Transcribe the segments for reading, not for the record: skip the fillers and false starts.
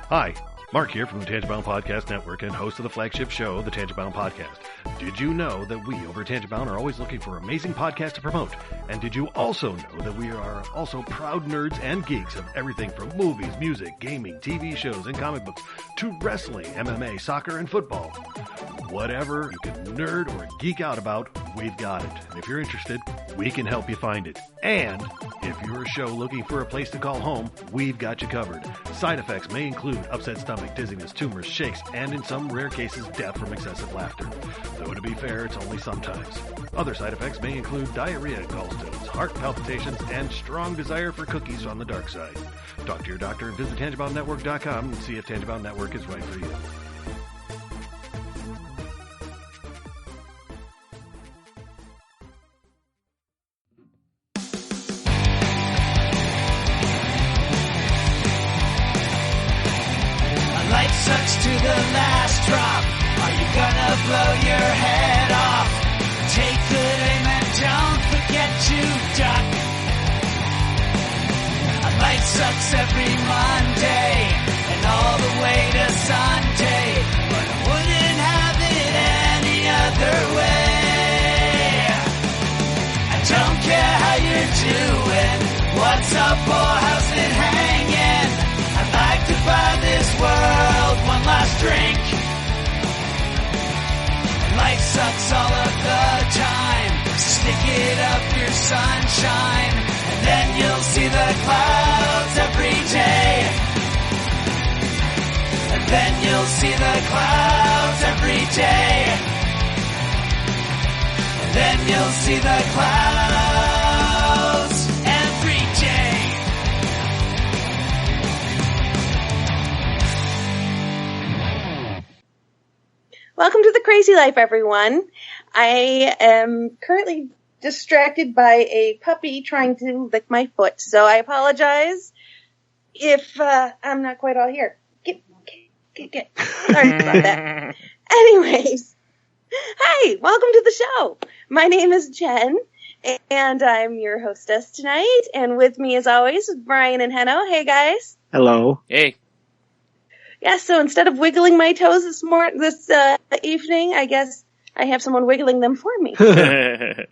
Hi, Mark here from the Tangibound Podcast Network and host of the flagship show, the Tangibound Podcast. Did you know that we over at Tangibound are always looking for amazing podcasts to promote? And did you also know that we are also proud nerds and geeks of everything from movies, music, gaming, TV shows, and comic books to wrestling, MMA, soccer, and football? Whatever you can nerd or geek out about, we've got it. And if you're interested, we can help you find it. And if you're a show looking for a place to call home, we've got you covered. Side effects may include upset stomach, dizziness, tumors, shakes, and in some rare cases, death from excessive laughter. Though to be fair, it's only sometimes. Other side effects may include diarrhea, gallstones, heart palpitations, and strong desire for cookies on the dark side. Talk to your doctor and visit TangiboundNetwork.com and see if Tangibound Network is right for you. Sucks to the last drop. Are you gonna blow your head off? Take good aim and don't forget to duck. A light sucks every Monday and all the way to Sunday, but I wouldn't have it any other way. I don't care how you're doing, what's up or how's it hanging. I'd like to buy this world one last drink. Life sucks all of the time. Stick it up your sunshine, and then you'll see the clouds every day. And then you'll see the clouds every day. And then you'll see the clouds every day. Welcome to the Crazy Life, everyone. I am currently distracted by a puppy trying to lick my foot, so I apologize if I'm not quite all here. Get. Sorry about that. Anyways, hi, welcome to the show. My name is Jen, and I'm your hostess tonight, and with me, as always, is Brian and Henno. Hey, guys. Hello. Hey. Yeah, so instead of wiggling my toes this evening, I guess I have someone wiggling them for me. But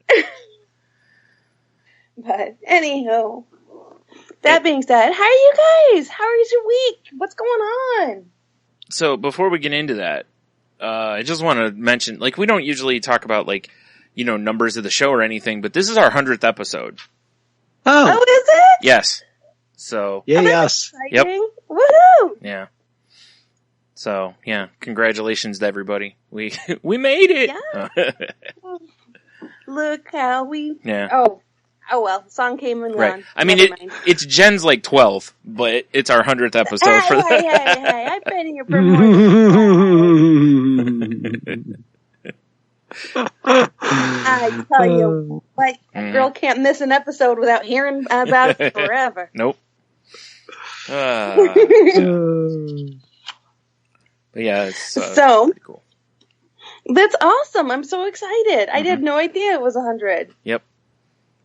anywho, that being said, how are you guys? How is your week? What's going on? So before we get into that, I just want to mention, we don't usually talk about, numbers of the show or anything, but this is our 100th episode. Oh, is it? Yes. So. Yeah, yes. Exciting. Yep. Woohoo! Yeah. So, yeah, congratulations to everybody. We made it! Yeah. Look how we... Yeah. Oh, well, the song came and right. gone. I mean, it's Jen's 12th, but it's our 100th episode for that. Hey, I've been here for more than I tell you what, a girl can't miss an episode without hearing about it forever. Nope. But yeah, it's pretty cool. That's awesome. I'm so excited. I had no idea it was 100. Yep.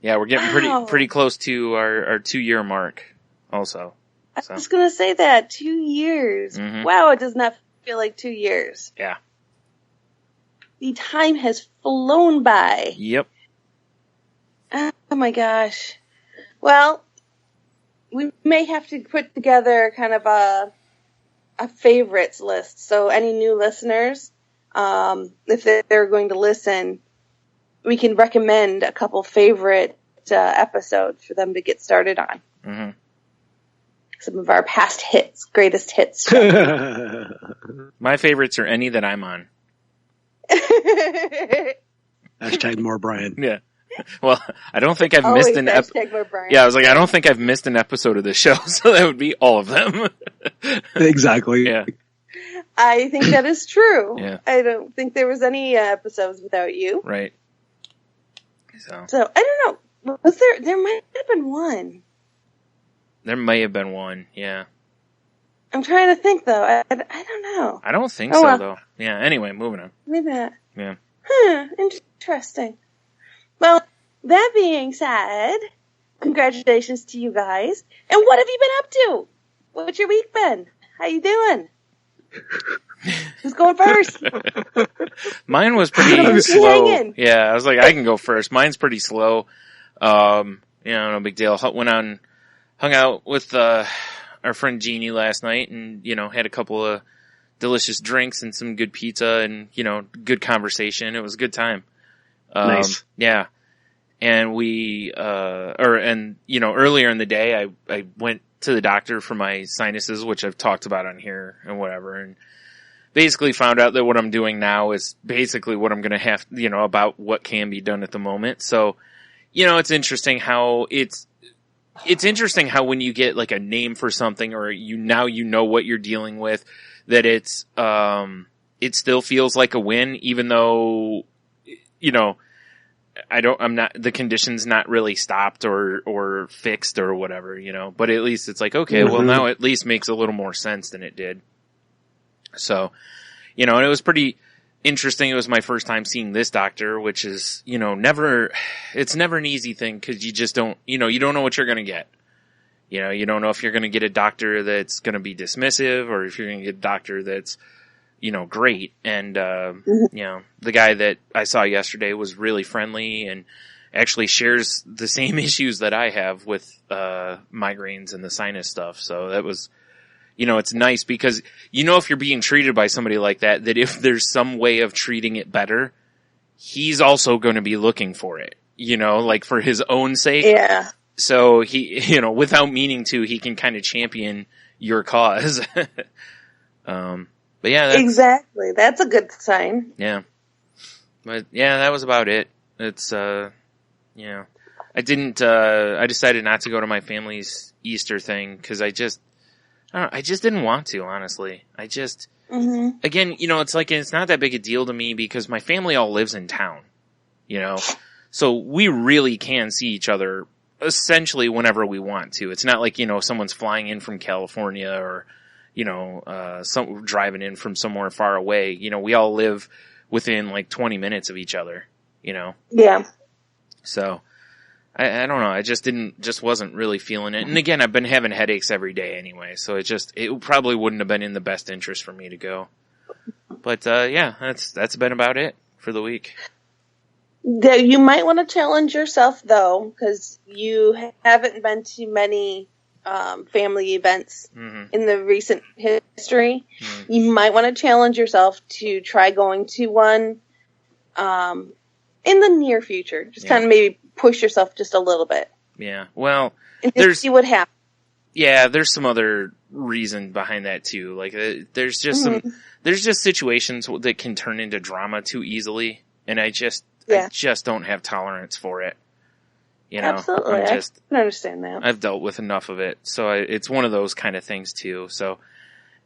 Yeah, we're getting pretty close to our 2-year mark also. So. I was going to say that. 2 years. Mm-hmm. Wow, it does not feel like 2 years. Yeah. The time has flown by. Yep. Oh my gosh. Well, we may have to put together kind of a favorites list. So any new listeners, if they're going to listen, we can recommend a couple favorite episodes for them to get started on. Mm-hmm. Some of our past hits, greatest hits. My favorites are any that I'm on. Hashtag more Brian. Yeah. Well, I don't think I've missed an episode. Yeah, I was like, I don't think I've missed an episode of the show, so that would be all of them. Exactly. Yeah. I think that is true. Yeah. I don't think there was any episodes without you. Right. So I don't know. Was there might have been one. There may have been one, yeah. I'm trying to think, though. I don't know. I don't think so, though. Yeah, anyway, moving on. Maybe not. Yeah. Interesting. Well, that being said, congratulations to you guys. And what have you been up to? What's your week been? How you doing? Who's going first? Mine was pretty slow. Yeah, I was like, I can go first. Mine's pretty slow. No big deal. Hung out with our friend Jeannie last night, and had a couple of delicious drinks and some good pizza, and good conversation. It was a good time. Nice. Yeah. And we earlier in the day I went to the doctor for my sinuses, which I've talked about on here and whatever, and basically found out that what I'm doing now is basically what I'm going to have, about what can be done at the moment. So, it's interesting how it's interesting how when you get like a name for something, or know what you're dealing with, that it still feels like a win, even though, the condition's not really stopped or fixed or whatever, but at least it's like, okay, well now at least makes a little more sense than it did. So, and it was pretty interesting. It was my first time seeing this doctor, which is, it's never an easy thing, because you just don't, you don't know what you're going to get. You don't know if you're going to get a doctor that's going to be dismissive, or if you're going to get a doctor that's, great. And, the guy that I saw yesterday was really friendly and actually shares the same issues that I have with, migraines and the sinus stuff. So that was, it's nice because, if you're being treated by somebody like that if there's some way of treating it better, he's also going to be looking for it, like for his own sake. Yeah. So he, without meaning to, he can kind of champion your cause. But yeah, exactly. That's a good sign. Yeah. But yeah, that was about it. It's, I decided not to go to my family's Easter thing, because I just didn't want to, honestly. Again, it's like, it's not that big a deal to me because my family all lives in town, so we really can see each other essentially whenever we want to. It's not like, someone's flying in from California, or, some driving in from somewhere far away. We all live within like 20 minutes of each other, Yeah. So I don't know. I just wasn't really feeling it. And again, I've been having headaches every day anyway, so it probably wouldn't have been in the best interest for me to go. But, yeah, that's been about it for the week. You might want to challenge yourself, though, because you haven't been to many family events in the recent history. You might want to challenge yourself to try going to one in the near future. Just kind of maybe push yourself just a little bit. Yeah, well, and just see what happens. Yeah, there's some other reason behind that too. Like, there's just there's just situations that can turn into drama too easily, and I just don't have tolerance for it. Absolutely. I can understand that. I've dealt with enough of it. So it's one of those kind of things too. So,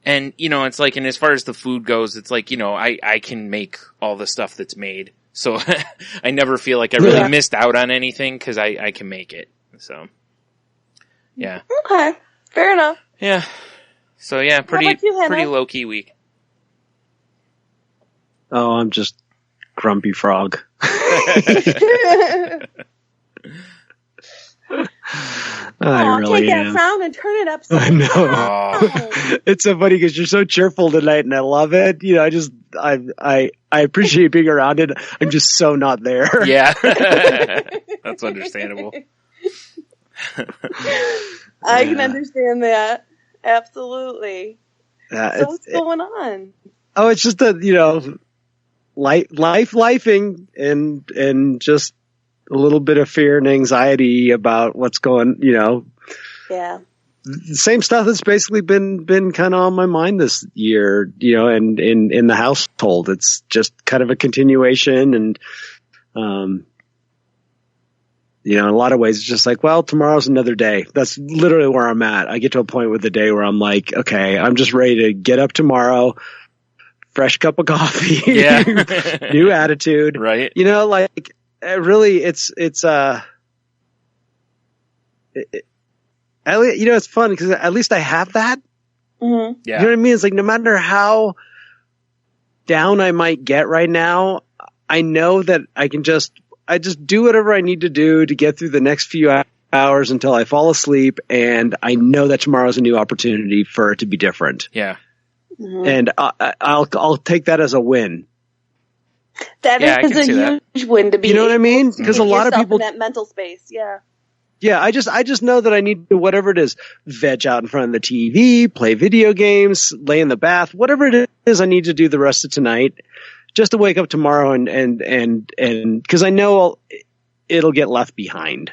and it's like, and as far as the food goes, it's like, I can make all the stuff that's made. So I never feel like I really missed out on anything, because I can make it. So, yeah. Okay. Fair enough. Yeah. So yeah, pretty low key week. Oh, I'm just grumpy frog. I really take am. that sound and turn it up. I know. It's so funny because you're so cheerful tonight, and I love it. I appreciate being around it. I'm just so not there. Yeah, that's understandable. I can understand that. Absolutely. So what's going on? Oh, it's just that, lifing and just a little bit of fear and anxiety about what's going, Yeah. The same stuff that's basically been kind of on my mind this year, and in the household. It's just kind of a continuation, and in a lot of ways it's just like, well, tomorrow's another day. That's literally where I'm at. I get to a point with the day where I'm like, okay, I'm just ready to get up tomorrow, fresh cup of coffee, new attitude, right? Really, it's it's fun because at least I have that. Mm-hmm. Yeah. You know what I mean? It's like, no matter how down I might get right now, I know that I just do whatever I need to do to get through the next few hours until I fall asleep, and I know that tomorrow's a new opportunity for it to be different. Yeah. Mhm. And I'll take that as a win. That Yeah, I can is see a that. huge win to be. You know what I mean? able to Because give a lot of yourself people, in that mental space. Yeah. yeah, I just know that I need to, whatever it is, veg out in front of the TV, play video games, lay in the bath, whatever it is I need to do the rest of tonight, just to wake up tomorrow and because I know it'll get left behind.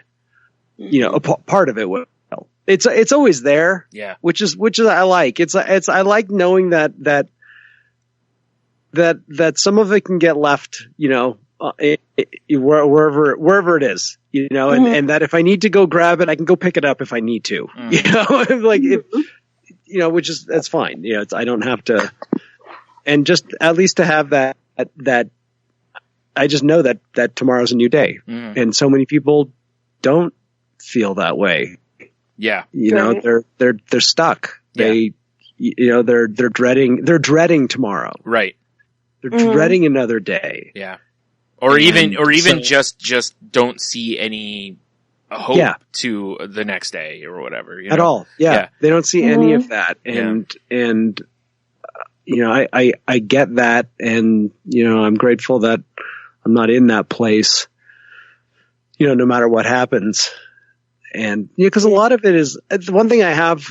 You know, a part of it will. It's always there. Yeah. Which is I like. I like knowing that some of it can get left, you know, wherever it is, you know, and that if I need to go grab it, I can go pick it up if I need to, you know, like if, you know, which is, that's fine. You know, I don't have to, and just at least to have that I just know that tomorrow's a new day. And so many people don't feel that way. Yeah. You know, they're stuck. They, you know, they're dreading tomorrow. Right. They're dreading another day. Yeah. Or even just don't see any hope to the next day or whatever. You know? At all. Yeah. They don't see any of that. And you know, I get that. And, you know, I'm grateful that I'm not in that place, you know, no matter what happens. And, you know, cause a lot of it is the one thing I have,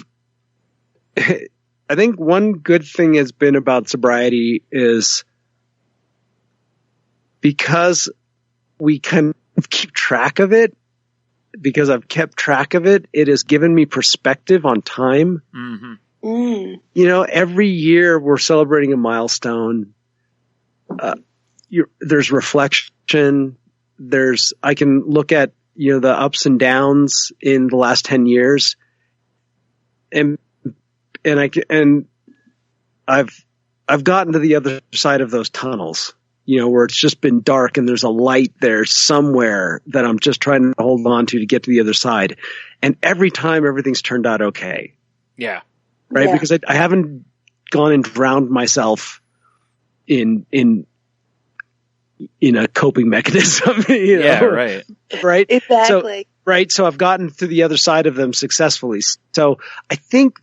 I think one good thing has been about sobriety is because we can keep track of it, because I've kept track of it, it has given me perspective on time. You know, every year we're celebrating a milestone. There's reflection. I can look at, you know, the ups and downs in the last 10 years. And I've gotten to the other side of those tunnels, you know, where it's just been dark and there's a light there somewhere that I'm just trying to hold on to get to the other side. And every time everything's turned out okay. Yeah. Right. Yeah. Because I haven't gone and drowned myself in a coping mechanism. You know? Yeah. Right. Right. Exactly. So I've gotten to the other side of them successfully. So I think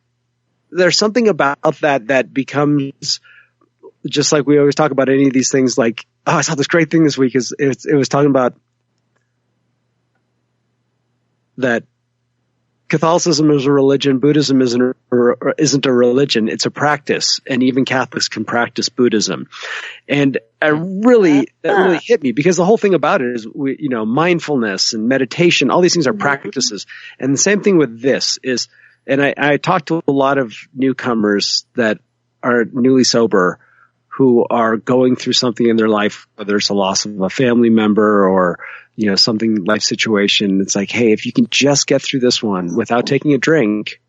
there's something about that becomes just like we always talk about any of these things. Like, oh, I saw this great thing this week. It was talking about that Catholicism is a religion. Buddhism isn't a religion. It's a practice. And even Catholics can practice Buddhism. And that really hit me, because the whole thing about it is, you know, mindfulness and meditation, all these things are practices. And the same thing with this is, and I talked to a lot of newcomers that are newly sober who are going through something in their life, whether it's a loss of a family member or, you know, something life situation. It's like, hey, if you can just get through this one without taking a drink,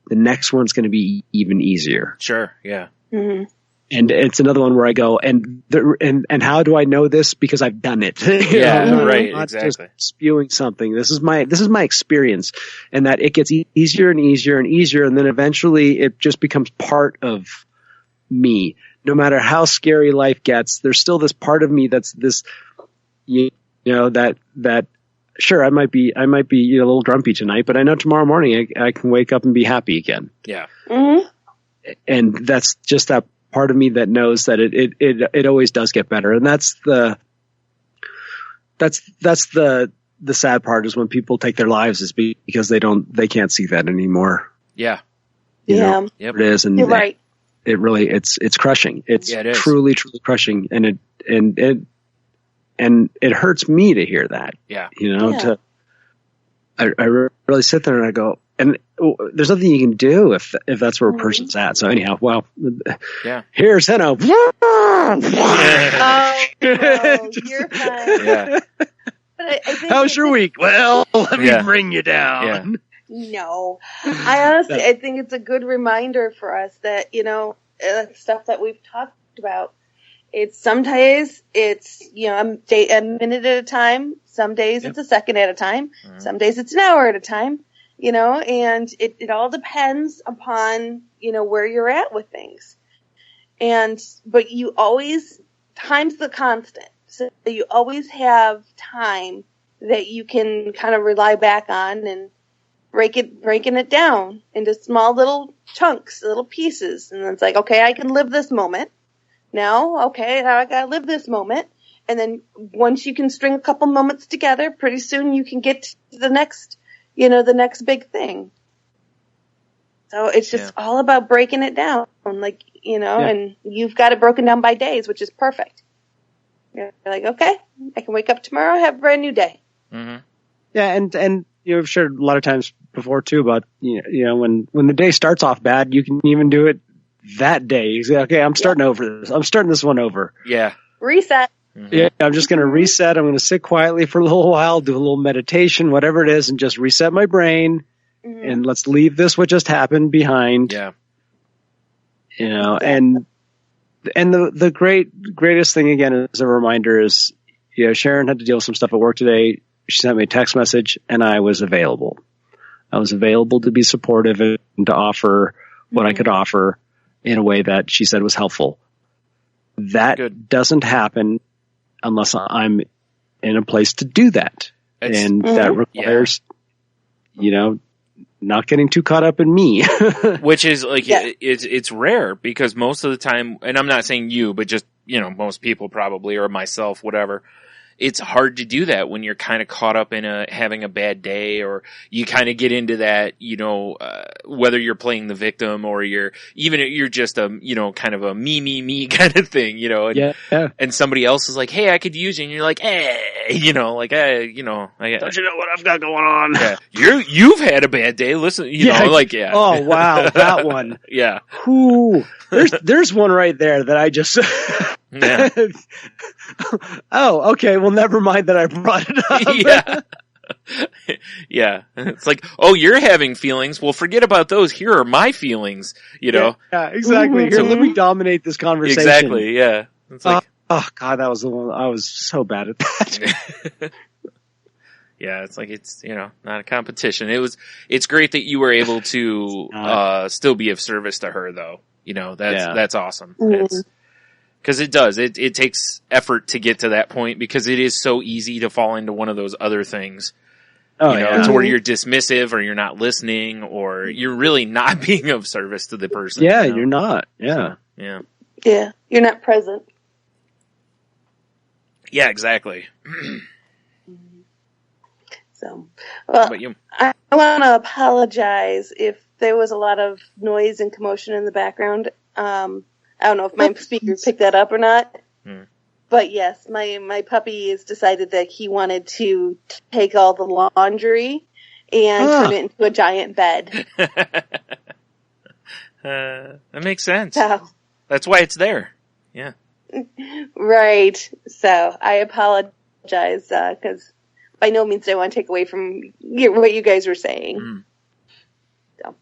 the next one's going to be even easier. Sure. Yeah. Mm-hmm. And it's another one where I go, and how do I know this? Because I've done it. Yeah. I'm right. not Exactly. just spewing something. This is my experience, and that it gets easier and easier and easier. And then eventually it just becomes part of me. No matter how scary life gets, there's still this part of me that's this, you know, that sure, I might be, you know, a little grumpy tonight, but I know tomorrow morning I can wake up and be happy again. Yeah. Mm-hmm. And that's just that part of me that knows that it always does get better. And that's the sad part, is when people take their lives, is because they can't see that anymore. Yeah. You know, Yep. it is. And You're right. it really, it's crushing. It's it is. truly crushing. And it hurts me to hear that. Yeah. You know, I really sit there and I go, and there's nothing you can do if that's where a person's at. So anyhow, well, here's Henno. Oh, no, you're fine. Yeah. But I think How's your week? Well, let me bring you down. Yeah. No, I think it's a good reminder for us that, you know, stuff that we've talked about. Sometimes it's, you know, a minute at a time. Some days it's a second at a time. Some days it's an hour at a time, you know, and it all depends upon, you know, where you're at with things. But you always, time's the constant. So you always have time that you can kind of rely back on and breaking it down into small little chunks, little pieces. And then it's like, okay, I can live this moment. Now, okay, now I gotta live this moment. And then once you can string a couple moments together, pretty soon you can get to the next big thing. So it's just all about breaking it down, and you've got it broken down by days, which is perfect. You're like, okay, I can wake up tomorrow, have a brand new day. Mm-hmm. Yeah, and I've shared a lot of times before too about when the day starts off bad, you can even do it that day. You say, okay, I'm starting over this. I'm starting this one over. Yeah. Reset. Mm-hmm. Yeah, I'm just going to reset. I'm going to sit quietly for a little while, do a little meditation, whatever it is, and just reset my brain. Mm-hmm. And let's leave this what just happened behind. Yeah. And the greatest thing again as a reminder is, Sharon had to deal with some stuff at work today. She sent me a text message and I was available. I was available to be supportive and to offer what I could offer in a way that she said was helpful. That doesn't happen unless I'm in a place to do that. And that requires, not getting too caught up in me. Which is like, it's rare because most of the time, and I'm not saying you, but just, most people probably, or myself, whatever. It's hard to do that when you're kind of caught up in having a bad day, or you kind of get into that, whether you're playing the victim or you're just a, kind of a me kind of thing, and somebody else is like, hey, I could use you. And you're like, hey, don't you know what I've got going on? Yeah. You've had a bad day. Listen, Oh, wow. That one. Yeah. Ooh, there's one right there that I just, yeah. Oh, okay. Well, never mind that I brought it up. Yeah. Yeah. It's like, oh, you're having feelings. Well, forget about those. Here are my feelings, Yeah, exactly. Here, let me dominate this conversation. Exactly. Yeah. It's like, oh God, that was the one. I was so bad at that. Yeah. It's like, it's, not a competition. It's great that you were able to, still be of service to her though. That's awesome. Mm-hmm. Because it does. It takes effort to get to that point because it is so easy to fall into one of those other things. To where you're dismissive or you're not listening or you're really not being of service to the person. Yeah, you're not. Yeah. Yeah. Yeah. You're not present. Yeah, exactly. So, well, I want to apologize if there was a lot of noise and commotion in the background. I don't know if my speaker picked that up or not. But yes, my puppy has decided that he wanted to take all the laundry and turn it into a giant bed. That makes sense. So, that's why it's there. Yeah. Right. So I apologize because by no means do I want to take away from what you guys were saying. So.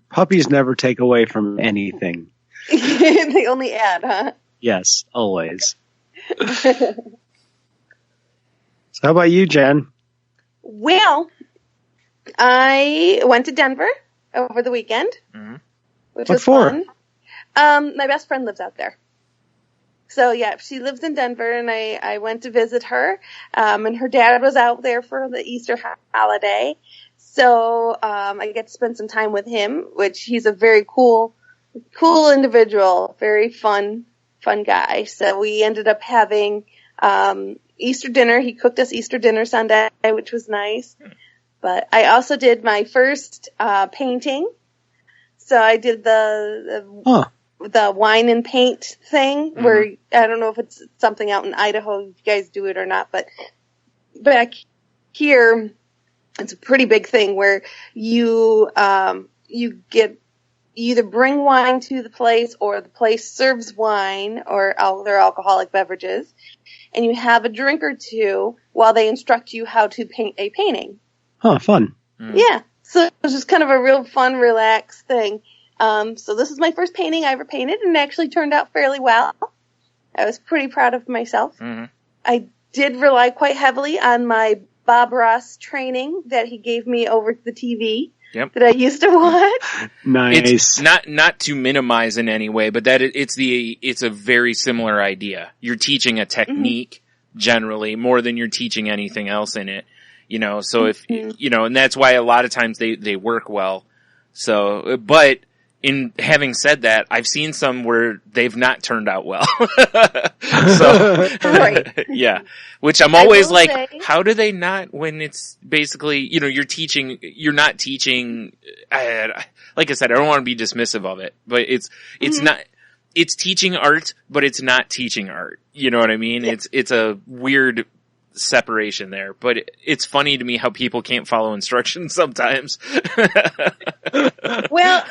Puppies never take away from anything. They only add, huh? Yes, always. So how about you, Jen? Well, I went to Denver over the weekend, which was fun. My best friend lives out there. So yeah, she lives in Denver and I went to visit her. And her dad was out there for the Easter holiday. So, I get to spend some time with him, which he's a very cool individual, very fun guy. So we ended up having, Easter dinner. He cooked us Easter dinner Sunday, which was nice. But I also did my first, painting. So I did the wine and paint thing where I don't know if it's something out in Idaho, if you guys do it or not, but back here, it's a pretty big thing where you either bring wine to the place or the place serves wine or other alcoholic beverages, and you have a drink or two while they instruct you how to paint a painting. Oh, fun. Yeah. So it was just kind of a real fun, relaxed thing. So this is my first painting I ever painted, and it actually turned out fairly well. I was pretty proud of myself. I did rely quite heavily on my Bob Ross training that he gave me over the TV that I used to watch. Nice. It's not to minimize in any way, but it's a very similar idea. You're teaching a technique generally more than you're teaching anything else in it. You know, so if, you know, and that's why a lot of times they work well. So, but in having said that, I've seen some where they've not turned out well. So, Right. yeah, which I'm always like, say, how do they not, when it's basically, you know, you're not teaching, like I said, I don't want to be dismissive of it, but it's not, it's teaching art, but it's not teaching art. You know what I mean? Yeah. It's a weird separation there, but it's funny to me how people can't follow instructions sometimes. Well,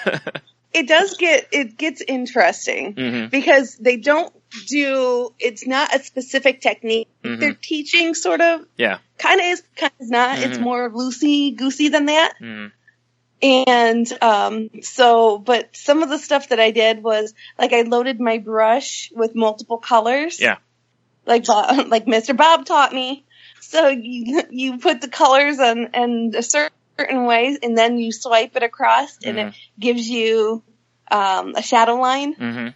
it gets interesting because they don't do, it's not a specific technique they're teaching, sort of. Yeah. Kind of is, kind of not. It's more loosey-goosey than that. And, so, but some of the stuff that I did was, like, I loaded my brush with multiple colors. Yeah. Like Mr. Bob taught me. So you put the colors in a certain way, and then you swipe it across, and it gives you, a shadow line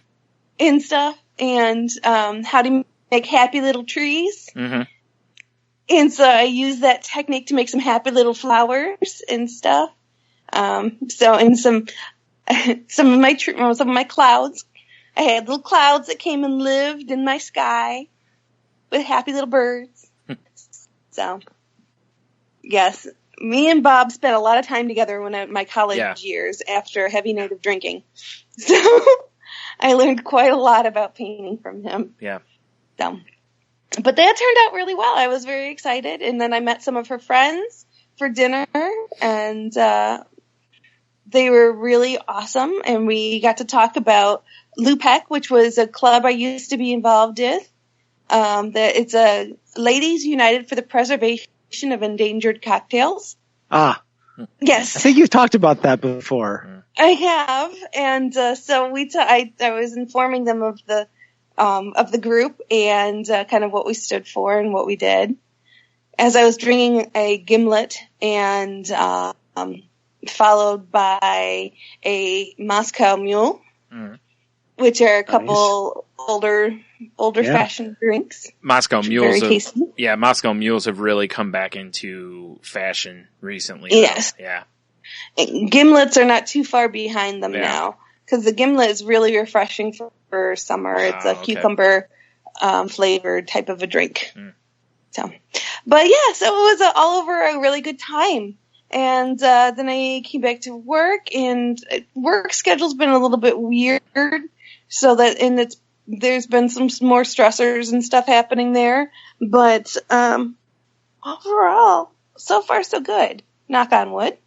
and stuff, and, how to make happy little trees. And so I use that technique to make some happy little flowers and stuff. So in some of my clouds, I had little clouds that came and lived in my sky with happy little birds. So, yes, me and Bob spent a lot of time together in my college years after heavy night of drinking. So I learned quite a lot about painting from him. Yeah. So, but that turned out really well. I was very excited. And then I met some of her friends for dinner, and they were really awesome. And we got to talk about LUPEC, which was a club I used to be involved with. It's a Ladies United for the Preservation of Endangered Cocktails. Ah. Yes. I think you've talked about that before. I have. And, so I was informing them of the group and, kind of what we stood for and what we did. As I was drinking a gimlet and, followed by a Moscow Mule, which are a couple older fashioned drinks. Moscow Mules, very tasty. Yeah, Moscow Mules have really come back into fashion recently. Yes. Yeah. Gimlets are not too far behind them now, because the gimlet is really refreshing for summer. It's a cucumber flavored type of a drink. So, but yeah, so it was all over a really good time. And then I came back to work, and work schedule's been a little bit weird. So there's been some more stressors and stuff happening there. But overall, so far so good. Knock on wood.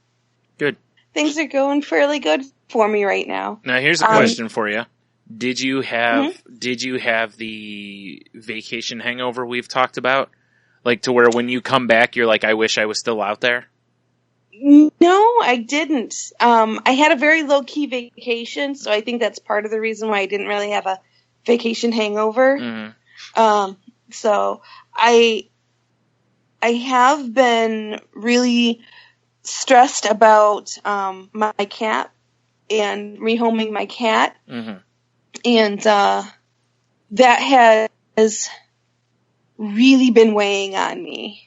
Good. Things are going fairly good for me right now. Now here's a question for you. Did you have the vacation hangover we've talked about? Like to where when you come back, you're like, I wish I was still out there? No, I didn't. I had a very low-key vacation, so I think that's part of the reason why I didn't really have a vacation hangover. So I have been really stressed about my cat and rehoming my cat. And that has really been weighing on me.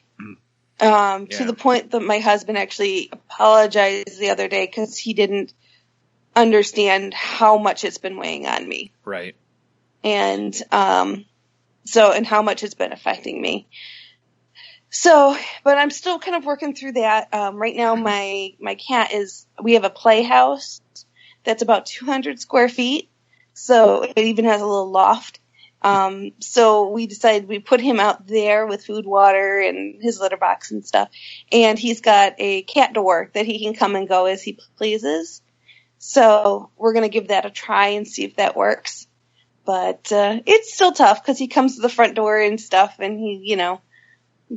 To the point that my husband actually apologized the other day because he didn't understand how much it's been weighing on me. Right. And, and how much it's been affecting me. So, but I'm still kind of working through that. Right now my cat we have a playhouse that's about 200 square feet. So it even has a little loft. So we decided we put him out there with food, water, and his litter box and stuff. And he's got a cat door that he can come and go as he pleases. So we're going to give that a try and see if that works. But, it's still tough because he comes to the front door and stuff, and he,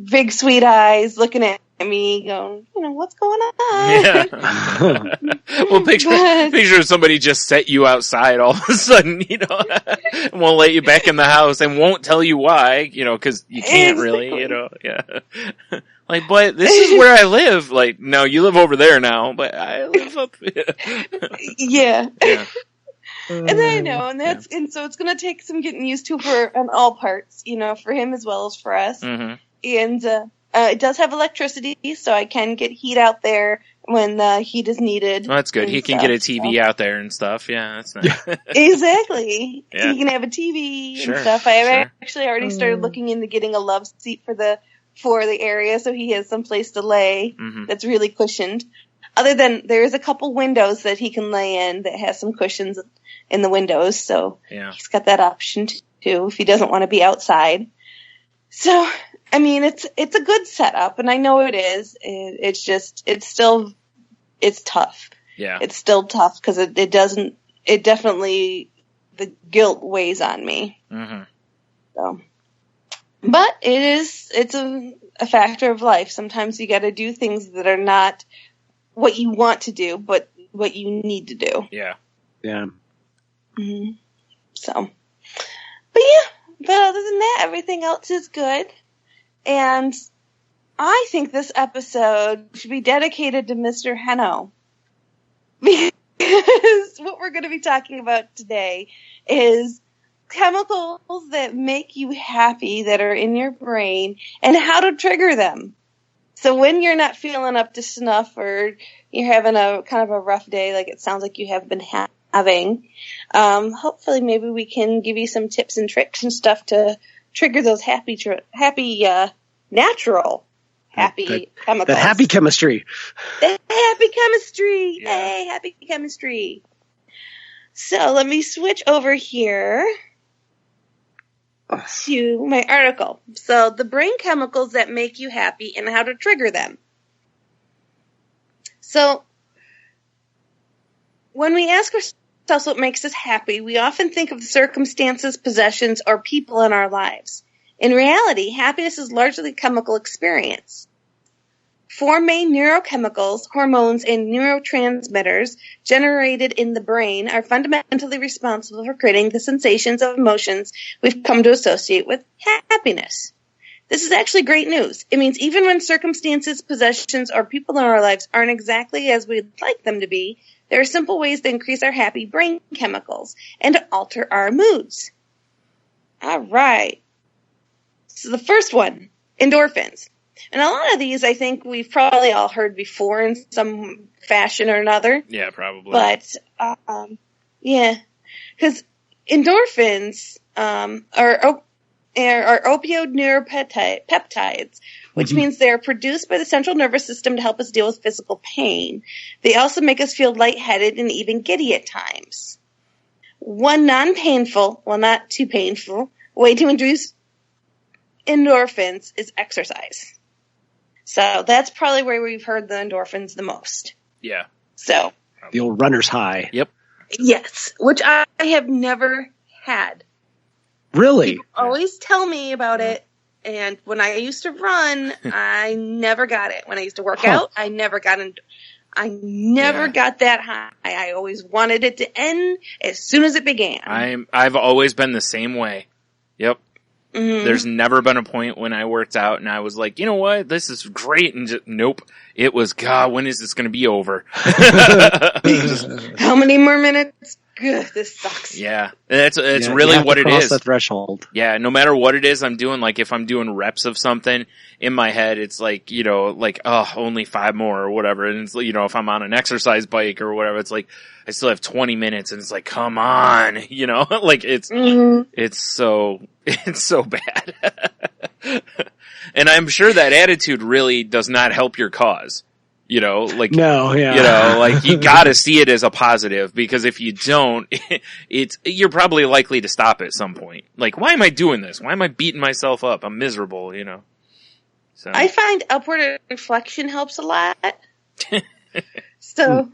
big sweet eyes looking at me going, what's going on? Yeah. Well, picture somebody just set you outside all of a sudden, and won't let you back in the house and won't tell you why, because you can't really, yeah. Like, but this is where I live. Like, no, you live over there now, but I live up here. Yeah. And I know, and so it's going to take some getting used to on all parts, for him as well as for us. And, It does have electricity, so I can get heat out there when the heat is needed. Well, that's good. He can get a TV out there and stuff. Yeah, that's nice. Exactly. Yeah. He can have a TV Sure, and stuff. I have sure. actually already started looking into getting a love seat for the area, so he has some place to lay that's really cushioned. Other than there is a couple windows that he can lay in that has some cushions in the windows, so he's got that option too if he doesn't want to be outside. So, I mean, it's a good setup, and I know it is. It's tough. Yeah. It's still tough because it definitely, the guilt weighs on me. Mm-hmm. So, but it's a factor of life. Sometimes you got to do things that are not what you want to do, but what you need to do. Yeah. Yeah. Mm-hmm. So, but yeah. But other than that, everything else is good. And I think this episode should be dedicated to Mr. Heno. Because what we're going to be talking about today is chemicals that make you happy that are in your brain and how to trigger them. So when you're not feeling up to snuff or you're having a kind of a rough day, like it sounds like you have been having, hopefully maybe we can give you some tips and tricks and stuff to trigger those natural chemicals. The happy chemistry. The happy chemistry. Yeah. Hey, happy chemistry. So let me switch over here to my article. So the brain chemicals that make you happy and how to trigger them. So when we ask ourselves what makes us happy, we often think of the circumstances, possessions, or people in our lives. In reality, happiness is largely a chemical experience. 4 main neurochemicals, hormones, and neurotransmitters generated in the brain are fundamentally responsible for creating the sensations of emotions we've come to associate with happiness. This is actually great news. It means even when circumstances, possessions, or people in our lives aren't exactly as we'd like them to be, there are simple ways to increase our happy brain chemicals and to alter our moods. All right. So the first one, endorphins. And a lot of these I think we've probably all heard before in some fashion or another. Yeah, probably. But, yeah. Because endorphins are opioid neuropeptides, which means they are produced by the central nervous system to help us deal with physical pain. They also make us feel lightheaded and even giddy at times. One non-painful, well, not too painful, way to induce endorphins is exercise. So that's probably where we've heard the endorphins the most. Yeah. So The old runner's high. Yep. yes, which I have never had. Really? People always tell me about it, and when I used to run, I never got it. When I used to work out, I never got got that high. I always wanted it to end as soon as it began. I've always been the same way. Yep. Mm-hmm. There's never been a point when I worked out and I was like, you know what, this is great, and just, nope. It was, God, when is this going to be over? How many more minutes? Good, this sucks. Yeah, it's really what it is. The threshold. Yeah, no matter what it is I'm doing, like if I'm doing reps of something, in my head it's like, you know, like, oh, only 5 more or whatever. And it's, you know, if I'm on an exercise bike or whatever, it's like, I still have 20 minutes and it's like, come on, you know, like it's so bad. And I'm sure that attitude really does not help your cause. You know, like, no, yeah. You know, like you gotta see it as a positive, because if you don't, you're probably likely to stop at some point. Like, why am I doing this? Why am I beating myself up? I'm miserable, you know. So I find upward reflection helps a lot. So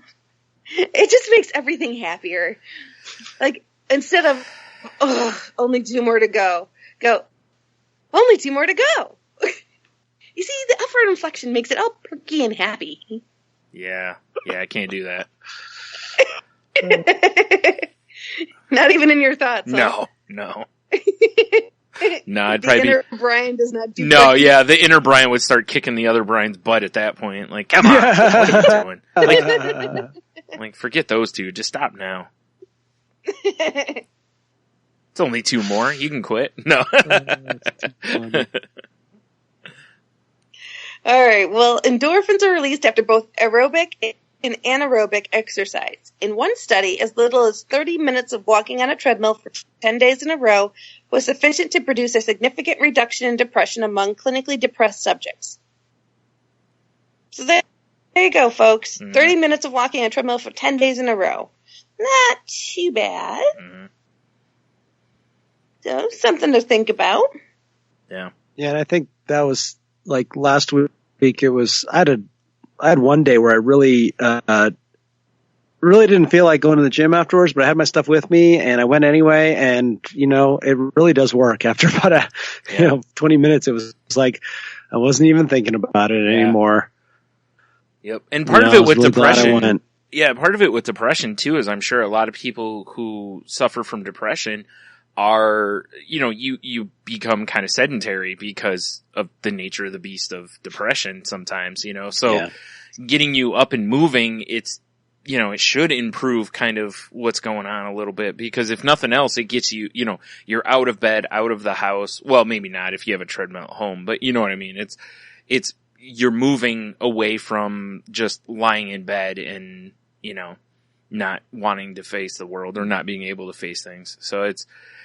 it just makes everything happier. Like, instead of, only 2 more to go, only 2 more to go. You see, the upward inflection makes it all perky and happy. Yeah, I can't do that. Not even in your thoughts. Huh? No. No, I'd probably inner Brian does not do. No, yeah, the inner Brian would start kicking the other Brian's butt at that point. Like, come on, what are you doing? Like, forget those 2. Just stop now. It's only 2 more. You can quit. No. All right. Well, endorphins are released after both aerobic and anaerobic exercise. In one study, as little as 30 minutes of walking on a treadmill for 10 days in a row was sufficient to produce a significant reduction in depression among clinically depressed subjects. So there you go, folks. 30 minutes of walking on a treadmill for 10 days in a row. Not too bad. So, something to think about. Yeah. Yeah, and I think that was like last week. It was I had one day where I really didn't feel like going to the gym afterwards, but I had my stuff with me and I went anyway. And it really does work. After about 20 minutes, it was like I wasn't even thinking about it anymore. Yep, and part of it with really depression. Yeah, part of it with depression too is I'm sure a lot of people who suffer from depression are, you become kind of sedentary because of the nature of the beast of depression sometimes, so getting you up and moving, it's, it should improve kind of what's going on a little bit because if nothing else, it gets you, you're out of bed, out of the house. Well, maybe not if you have a treadmill at home, but you know what I mean? It's, you're moving away from just lying in bed and, not wanting to face the world or not being able to face things. So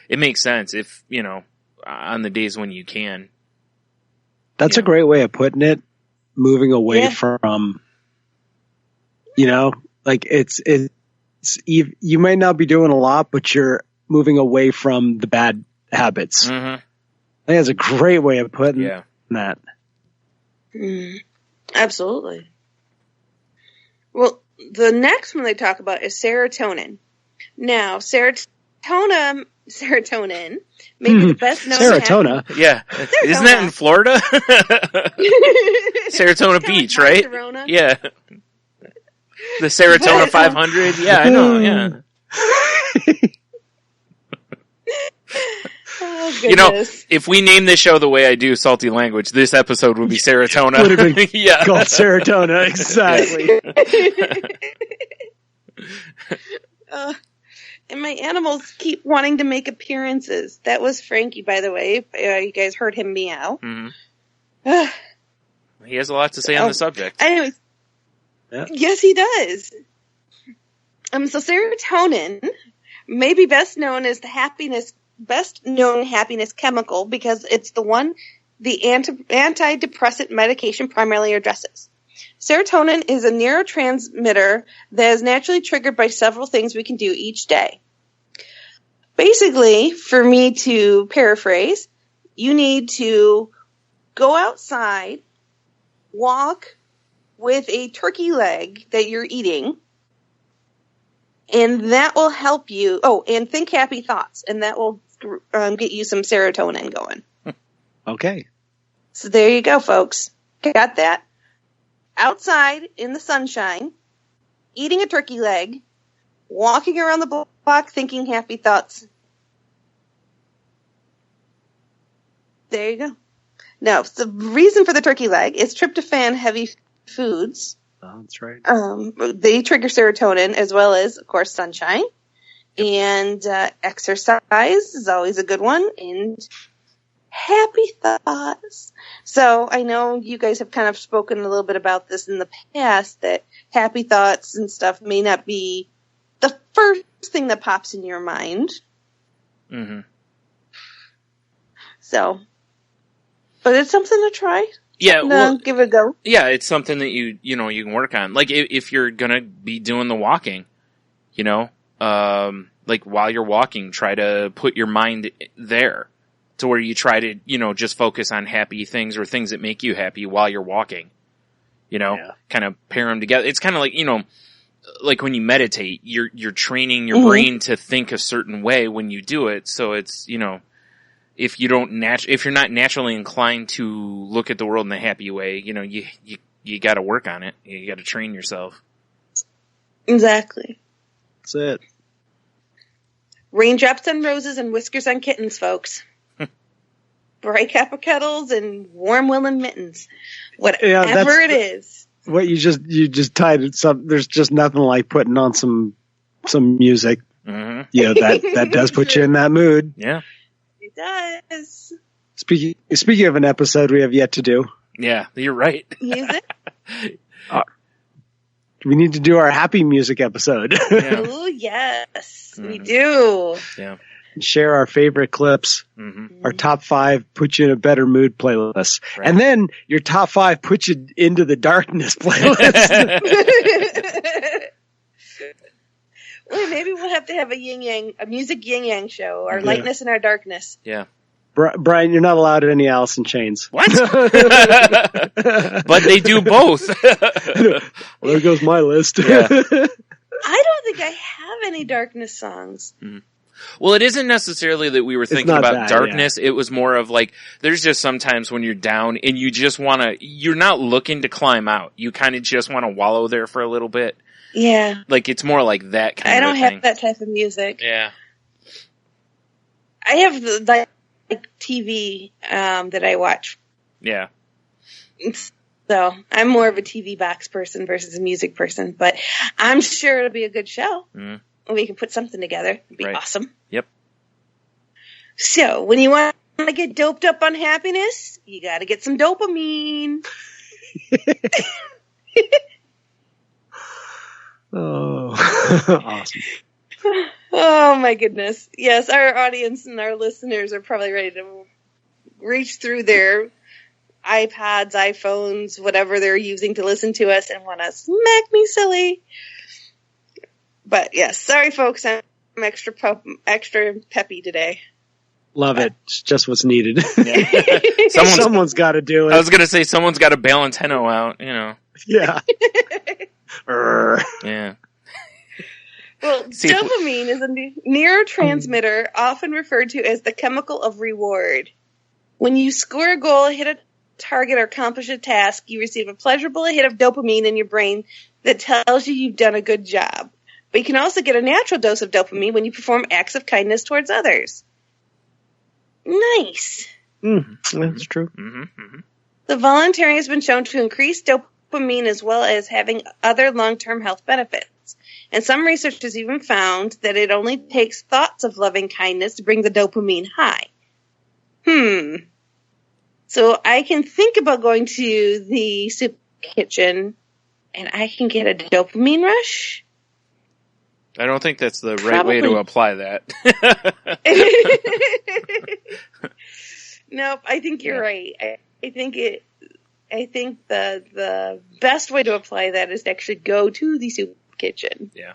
it makes sense if, on the days when you can. That's a great way of putting it. Moving away from, like it's you might not be doing a lot, but you're moving away from the bad habits. I think that's a great way of putting that. Absolutely. Well, the next one they talk about is serotonin. Now, serotonin may be the best known Serotonin? Yeah. Isn't that in Florida? Saratoga Beach, right? Yeah. The Serotonin 500? Yeah, I know, yeah. Oh, if we name this show the way I do Salty Language, this episode would be Serotonin. Would have been called Serotonin, exactly. And my animals keep wanting to make appearances. That was Frankie, by the way. You guys heard him meow. He has a lot to say on the subject. Anyways, yes, he does. So serotonin may be best known as the best known happiness chemical because it's the one the antidepressant medication primarily addresses. Serotonin is a neurotransmitter that is naturally triggered by several things we can do each day. Basically, for me to paraphrase, you need to go outside, walk with a turkey leg that you're eating, and that will help you. Oh, and think happy thoughts, and that will get you some serotonin going. Okay. So there you go, folks. Got that. Outside in the sunshine, eating a turkey leg, walking around the block thinking happy thoughts. There you go. Now, the reason for the turkey leg is tryptophan-heavy foods. Oh, that's right. They trigger serotonin as well as, of course, sunshine. And exercise is always a good one. And happy thoughts. So I know you guys have kind of spoken a little bit about this in the past, that happy thoughts and stuff may not be the first thing that pops in your mind. So, but it's something to try. Yeah, give it a go. Yeah, it's something that you can work on. Like if you're gonna be doing the walking, like while you're walking, try to put your mind there to where you try to, just focus on happy things or things that make you happy while you're walking. Kind of pair them together. It's kind of like, like when you meditate, you're training your brain to think a certain way when you do it. So it's, if you're not naturally inclined to look at the world in a happy way, you got to work on it. You got to train yourself. Exactly. That's it. Raindrops on roses and whiskers on kittens, folks. Bright copper kettles and warm woolen mittens. Whatever it is. What you just tied it some. There's just nothing like putting on some music. That does put you in that mood. Yeah. It does. Speaking of an episode we have yet to do. Yeah, you're right. Music? We need to do our happy music episode. Yeah. Oh, yes, we Mhm. do. Yeah. Share our favorite clips. Mm-hmm. Our top 5 put you in a better mood playlist. Right. And then your top 5 put you into the darkness playlist. Well, maybe we'll have to have a music yin yang show, our Yeah. lightness and our darkness. Yeah. Brian, you're not allowed any Alice in Chains. What? But they do both. Well, there goes my list. Yeah. I don't think I have any darkness songs. Well, it isn't necessarily that we were thinking not about that, darkness. It was more of like, there's just sometimes when you're down and you just want to, you're not looking to climb out. You kind of just want to wallow there for a little bit. Yeah. Like, it's more like that kind I of don't thing. have that type of music. Yeah. I have the TV that I watch. Yeah. So I'm more of a TV box person versus a music person, but I'm sure it'll be a good show. Mm. We can put something together. It'd be Right. awesome. Yep. So when you want to get doped up on happiness, you got to get some dopamine. Oh, awesome. Oh my goodness. Yes, our audience and our listeners are probably ready to reach through their iPods, iPhones, whatever they're using to listen to us and want to smack me silly. But yes, sorry folks, I'm extra peppy today. Love it. It's just what's needed. Yeah. Someone's got to do it. I was going to say, someone's got to bail antenna out, you know. Yeah. Yeah. Well, See, dopamine is a neurotransmitter often referred to as the chemical of reward. When you score a goal, hit a target, or accomplish a task, you receive a pleasurable hit of dopamine in your brain that tells you you've done a good job. But you can also get a natural dose of dopamine when you perform acts of kindness towards others. Nice. That's true. Mm-hmm, mm-hmm. The volunteering has been shown to increase dopamine as well as having other long-term health benefits. And some research has even found that it only takes thoughts of loving kindness to bring the dopamine high. So I can think about going to the soup kitchen and I can get a dopamine rush? I don't think that's the right way to apply that. Nope, I think you're right. I think the best way to apply that is to actually go to the soup kitchen. Yeah. Mm-hmm.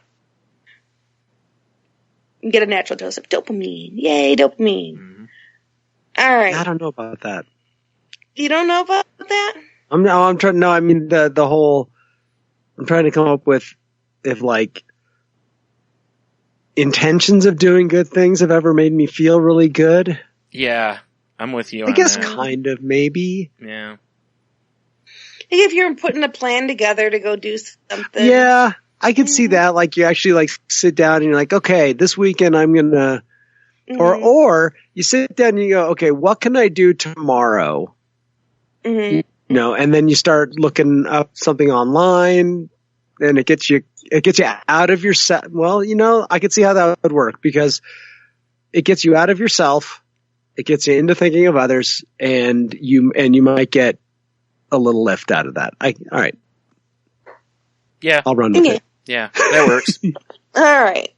And get a natural dose of dopamine. Yay, dopamine. Mm-hmm. All right. I don't know about that. You don't know about that? I'm trying. No, I mean the whole. I'm trying to come up with if like intentions of doing good things have ever made me feel really good. Yeah, I'm with you. I on guess that. kind of maybe. Yeah. If you're putting a plan together to go do something. Yeah, I could see that. Like you actually like sit down and you're like, okay, this weekend I'm gonna, or you sit down and you go, okay, what can I do tomorrow? Mm-hmm. You know, and then you start looking up something online, and it gets you out of yourself. Well, you know, I could see how that would work because it gets you out of yourself, it gets you into thinking of others, and you might get a little lift out of that. All right. Yeah. I'll run with it. Yeah, that works. All right.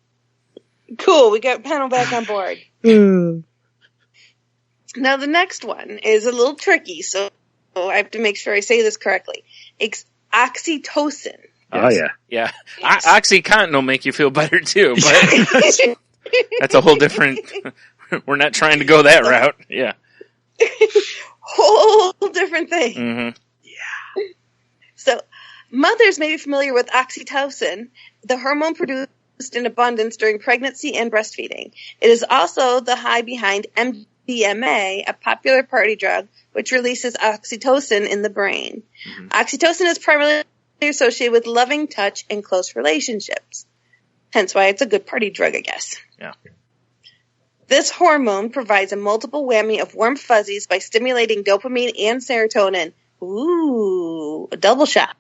Cool. We got panel back on board. Now the next one is a little tricky, so I have to make sure I say this correctly. It's oxytocin. Oh yeah. Yeah. OxyContin will make you feel better too, but that's a whole different, we're not trying to go that route. Yeah. Whole different thing. Mm-hmm. So, mothers may be familiar with oxytocin, the hormone produced in abundance during pregnancy and breastfeeding. It is also the high behind MDMA, a popular party drug, which releases oxytocin in the brain. Mm-hmm. Oxytocin is primarily associated with loving touch and close relationships. Hence why it's a good party drug, I guess. Yeah. This hormone provides a multiple whammy of warm fuzzies by stimulating dopamine and serotonin. Ooh, a double shot.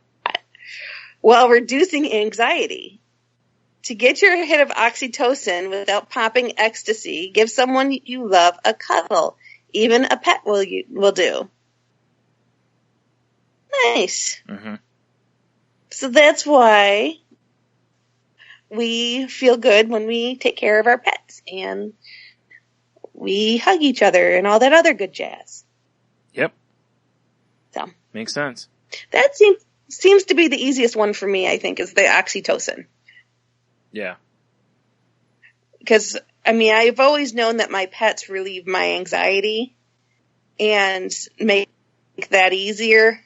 While reducing anxiety. To get your hit of oxytocin without popping ecstasy, give someone you love a cuddle. Even a pet will do. Nice. Mm-hmm. So that's why we feel good when we take care of our pets and we hug each other and all that other good jazz. Yep. So makes sense. That seems to be the easiest one for me, I think, is the oxytocin. Yeah. Because, I mean, I've always known that my pets relieve my anxiety and make that easier.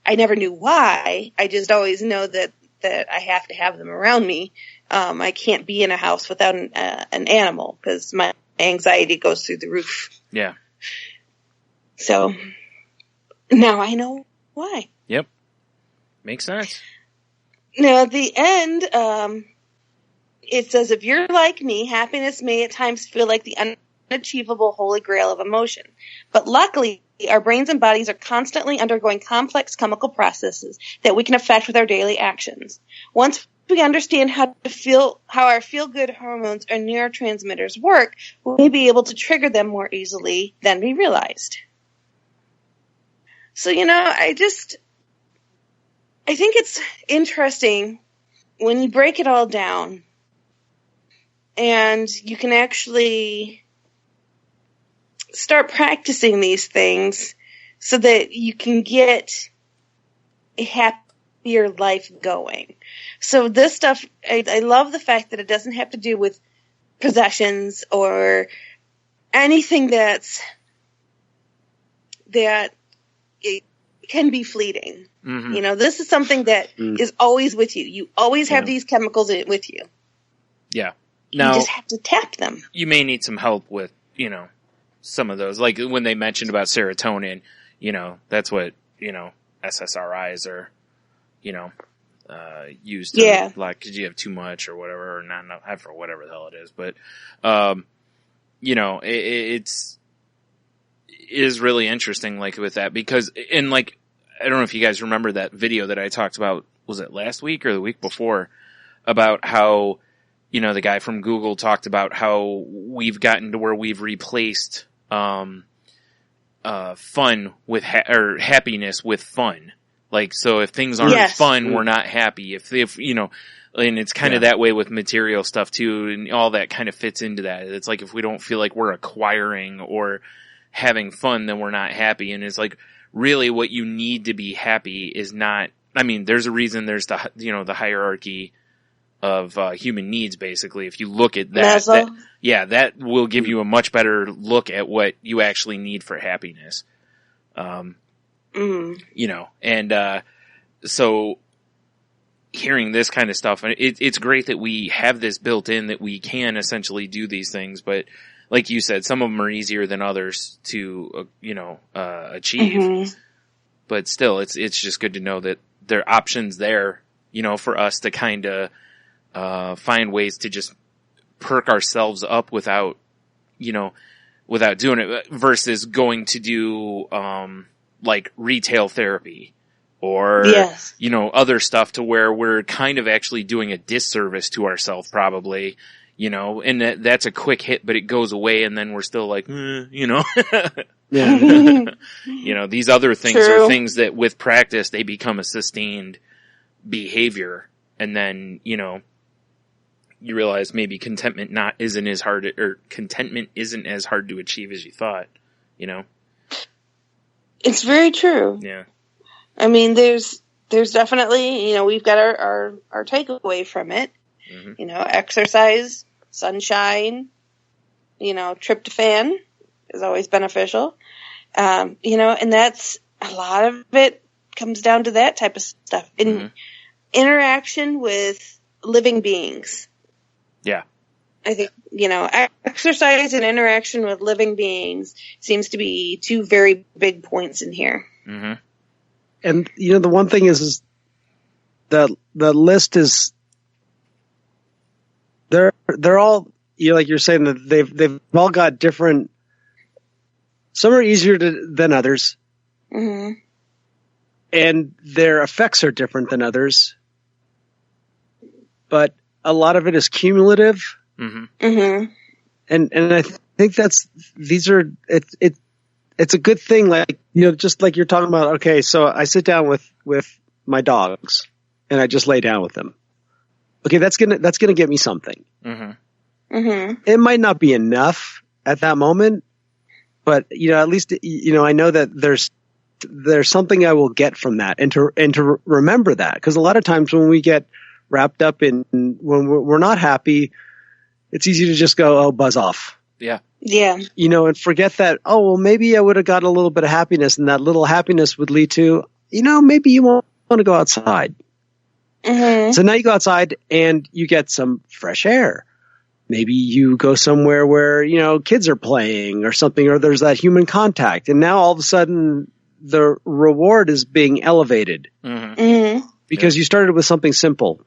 I never knew why. I just always know that I have to have them around me. I can't be in a house without an animal because my anxiety goes through the roof. Yeah. So now I know why. Yep. Makes sense. Now at the end, it says, if you're like me, happiness may at times feel like the unachievable holy grail of emotion. But luckily, our brains and bodies are constantly undergoing complex chemical processes that we can affect with our daily actions. Once we understand how our feel-good hormones or neurotransmitters work, we may be able to trigger them more easily than we realized. So, I think it's interesting when you break it all down and you can actually start practicing these things so that you can get a happier life going. So this stuff, I love the fact that it doesn't have to do with possessions or anything that it can be fleeting. Mm-hmm. This is something that is always with you. You always have these chemicals with you. Yeah. Now, you just have to tap them. You may need some help with, some of those. Like when they mentioned about serotonin, that's what, SSRIs are, used to, like, cause you have too much or whatever, or not enough, I forget whatever the hell it is. But, it is really interesting, like, with that because, and like, I don't know if you guys remember that video that I talked about, was it last week or the week before, about how, the guy from Google talked about how we've gotten to where we've replaced, fun with, or happiness with fun. Like, so if things aren't fun, we're not happy. If, and it's kind of that way with material stuff too, and all that kind of fits into that. It's like, if we don't feel like we're acquiring or having fun, then we're not happy. And it's like, really what you need to be happy is not, there's a reason there's the, the hierarchy of human needs, basically. If you look at that, that will give you a much better look at what you actually need for happiness. So hearing this kind of stuff, it's great that we have this built in, that we can essentially do these things, but like you said, some of them are easier than others to, achieve. Mm-hmm. But still, it's just good to know that there are options there, for us to kind of, find ways to just perk ourselves up without doing it, versus going to do, like retail therapy or, other stuff to where we're kind of actually doing a disservice to ourselves probably, and that's a quick hit, but it goes away and then we're still like, Yeah. These other things are things that with practice, they become a sustained behavior. And then, you realize maybe contentment isn't as hard to achieve as you thought, It's very true. Yeah. There's definitely, we've got our takeaway from it. Mm-hmm. Exercise, sunshine, tryptophan is always beneficial. And that's a lot of it comes down to that type of stuff. In interaction with living beings. Yeah. I think, exercise and interaction with living beings seems to be two very big points in here. Mm-hmm. And, the one thing is the list is, they're all, like you're saying, that they've all got different, some are easier than others. Mm-hmm. And their effects are different than others. But a lot of it is cumulative. Mm-hmm. Mm-hmm. And I think it's a good thing. Like, just like you're talking about, okay, so I sit down with my dogs and I just lay down with them. Okay. That's going to get me something. Mm-hmm. Mm-hmm. It might not be enough at that moment, but at least, I know that there's something I will get from that, and to remember that, because a lot of times when we get wrapped up in when we're not happy, it's easy to just go, buzz off. Yeah. Yeah. And forget that, well, maybe I would have gotten a little bit of happiness, and that little happiness would lead to, maybe you want to go outside. Mm-hmm. So now you go outside and you get some fresh air. Maybe you go somewhere where, kids are playing or something, or there's that human contact. And now all of a sudden the reward is being elevated. Mm-hmm. Mm-hmm. Because you started with something simple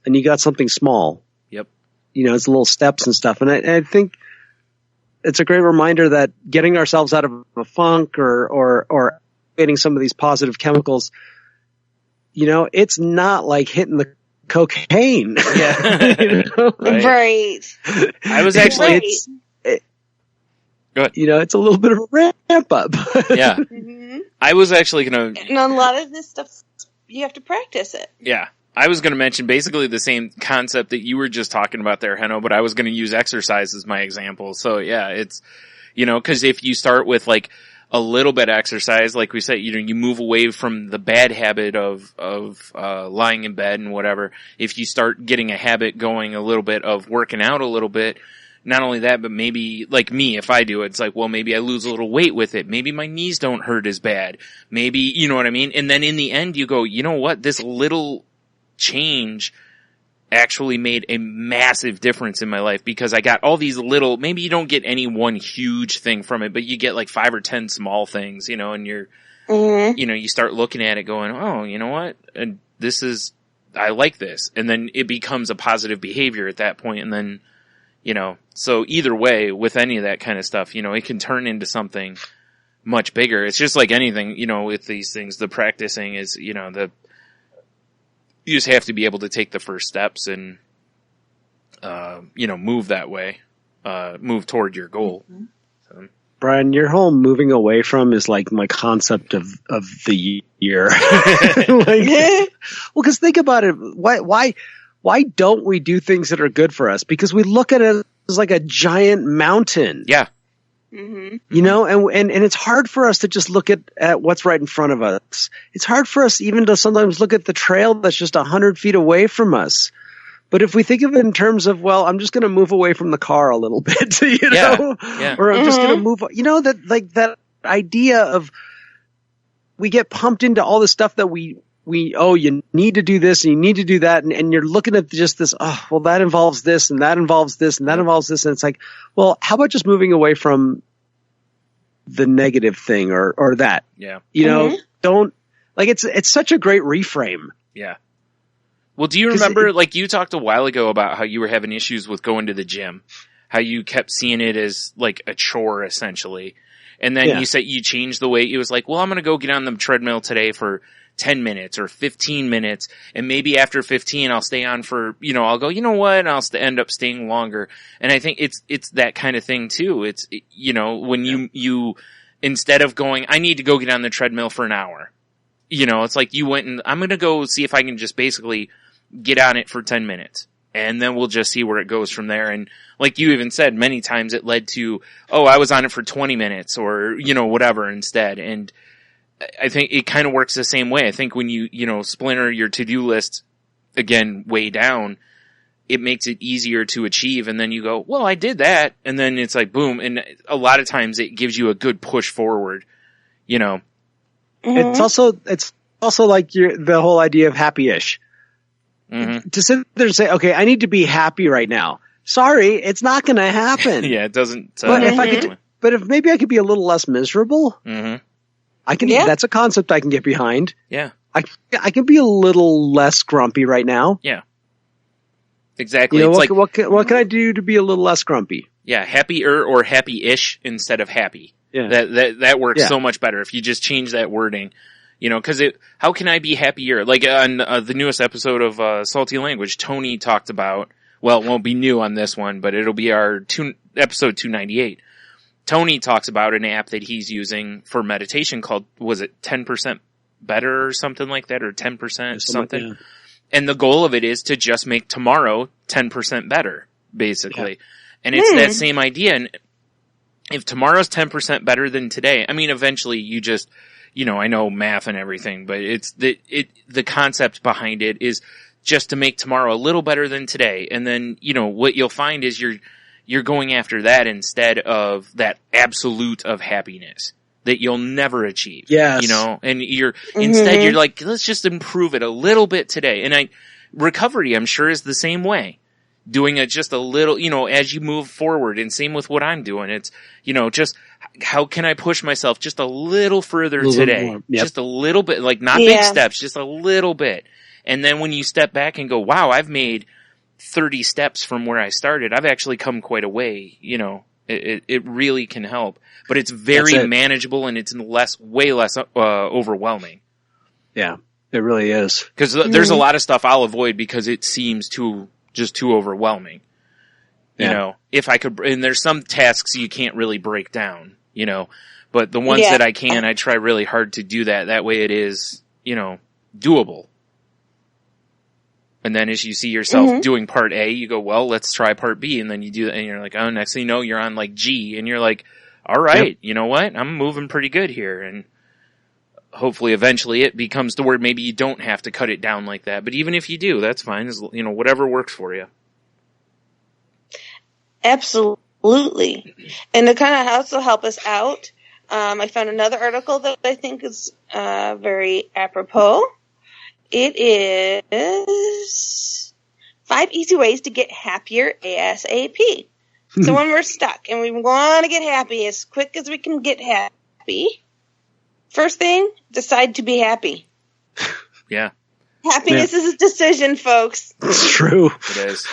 and you got something small. Yep. It's little steps and stuff. And I think it's a great reminder that getting ourselves out of a funk or getting some of these positive chemicals, it's not like hitting the cocaine. Yeah. Right. I was actually, go ahead. It's a little bit of a ramp up. Yeah. Mm-hmm. I was actually going to, And a lot of this stuff, you have to practice it. yeah. I was going to mention basically the same concept that you were just talking about there, Henno, but I was going to use exercise as my example. So yeah, it's, cause if you start with like a little bit of exercise, like we said, you move away from the bad habit of lying in bed and whatever. If you start getting a habit going a little bit of working out a little bit, not only that, but maybe like me, if I do it, it's like, well, maybe I lose a little weight with it. Maybe my knees don't hurt as bad. Maybe, you know what I mean? And then in the end you go, you know what? This little change actually made a massive difference in my life, because I got all these little, maybe you don't get any one huge thing from it, but you get like 5 or 10 small things, and you're, Mm-hmm. you start looking at it going, oh, you know what? And I like this. And then it becomes a positive behavior at that point. And then, so either way with any of that kind of stuff, it can turn into something much bigger. It's just like anything, with these things, the practicing is, you just have to be able to take the first steps and, move that way, move toward your goal. Mm-hmm. So. Brian, your whole moving away from is like my concept of the year. Well, because think about it. Why don't we do things that are good for us? Because we look at it as like a giant mountain. Yeah. Mm-hmm. And it's hard for us to just look at what's right in front of us. It's hard for us even to sometimes look at the trail that's just 100 feet away from us. But if we think of it in terms of, well, I'm just going to move away from the car a little bit, Yeah. or I'm just going to move, that like that idea of we get pumped into all the stuff that you need to do this and you need to do that. And you're looking at just this, well, that involves this and that involves this and that involves this. And it's like, well, how about just moving away from the negative thing or that? Yeah. Don't like, it's such a great reframe. Yeah. Well, do you remember, like you talked a while ago about how you were having issues with going to the gym, how you kept seeing it as like a chore essentially. And then you said you changed the way it was like, well, I'm going to go get on the treadmill today for 10 minutes or 15 minutes. And maybe after 15, I'll stay on for, I'll go, you know what? And I'll end up staying longer. And I think it's that kind of thing too. It's, when you, instead of going, I need to go get on the treadmill for an hour, it's like you went and I'm going to go see if I can just basically get on it for 10 minutes. And then we'll just see where it goes from there. And like you even said, many times it led to, I was on it for 20 minutes or, whatever instead. And I think it kind of works the same way. I think when you, splinter your to-do list again way down, it makes it easier to achieve. And then you go, well, I did that. And then it's like, boom. And a lot of times it gives you a good push forward, Mm-hmm. It's also like the whole idea of happy-ish. Mm-hmm. To sit there and say, okay, I need to be happy right now. Sorry, it's not going to happen. Yeah, it doesn't. But if maybe I could be a little less miserable, I can. Yeah. That's a concept I can get behind. Yeah, I can be a little less grumpy right now. yeah, exactly. It's like, what can I do to be a little less grumpy? yeah, happier or happy-ish instead of happy. Yeah. That works Yeah. so much better if you just change that wording. Cause how can I be happier? Like on the newest episode of Salty Language, Tony talked about, well, it won't be new on this one, but it'll be our episode 298. Tony talks about an app that he's using for meditation called, was it 10% better or something like that, or 10% something? Like and the goal of it is to just make tomorrow 10% better, basically. Yeah. And it's that same idea. And if tomorrow's 10% better than today, I mean, eventually you just, I know math and everything, but it's the concept behind it is just to make tomorrow a little better than today. And then, what you'll find is you're going after that instead of that absolute of happiness that you'll never achieve. Yes. And instead you're like, let's just improve it a little bit today. And recovery, I'm sure, is the same way. Doing it just a little, as you move forward, and same with what I'm doing. It's, just how can I push myself just a little further today? Yep. Just a little bit, like not big steps, just a little bit. And then when you step back and go, wow, I've made 30 steps from where I started. I've actually come quite a way, it really can help, but it's very manageable and it's way less overwhelming. Yeah, it really is. Cause there's a lot of stuff I'll avoid because it seems too overwhelming. If I could, and there's some tasks you can't really break down, but the ones that I can, I try really hard to do that. That way it is, doable. And then as you see yourself doing part A, you go, well, let's try part B. And then you do that and you're like, oh, next thing you know, you're on like G and you're like, all right, you know what? I'm moving pretty good here. And hopefully eventually it becomes to where maybe you don't have to cut it down like that. But even if you do, that's fine. Whatever works for you. Absolutely. And to kind of also help us out, I found another article that I think is very apropos. It is 5 easy ways to get happier ASAP. So when we're stuck and we want to get happy as quick as we can get happy, first thing, decide to be happy. Yeah. Happiness is a decision, folks. It's true. It is.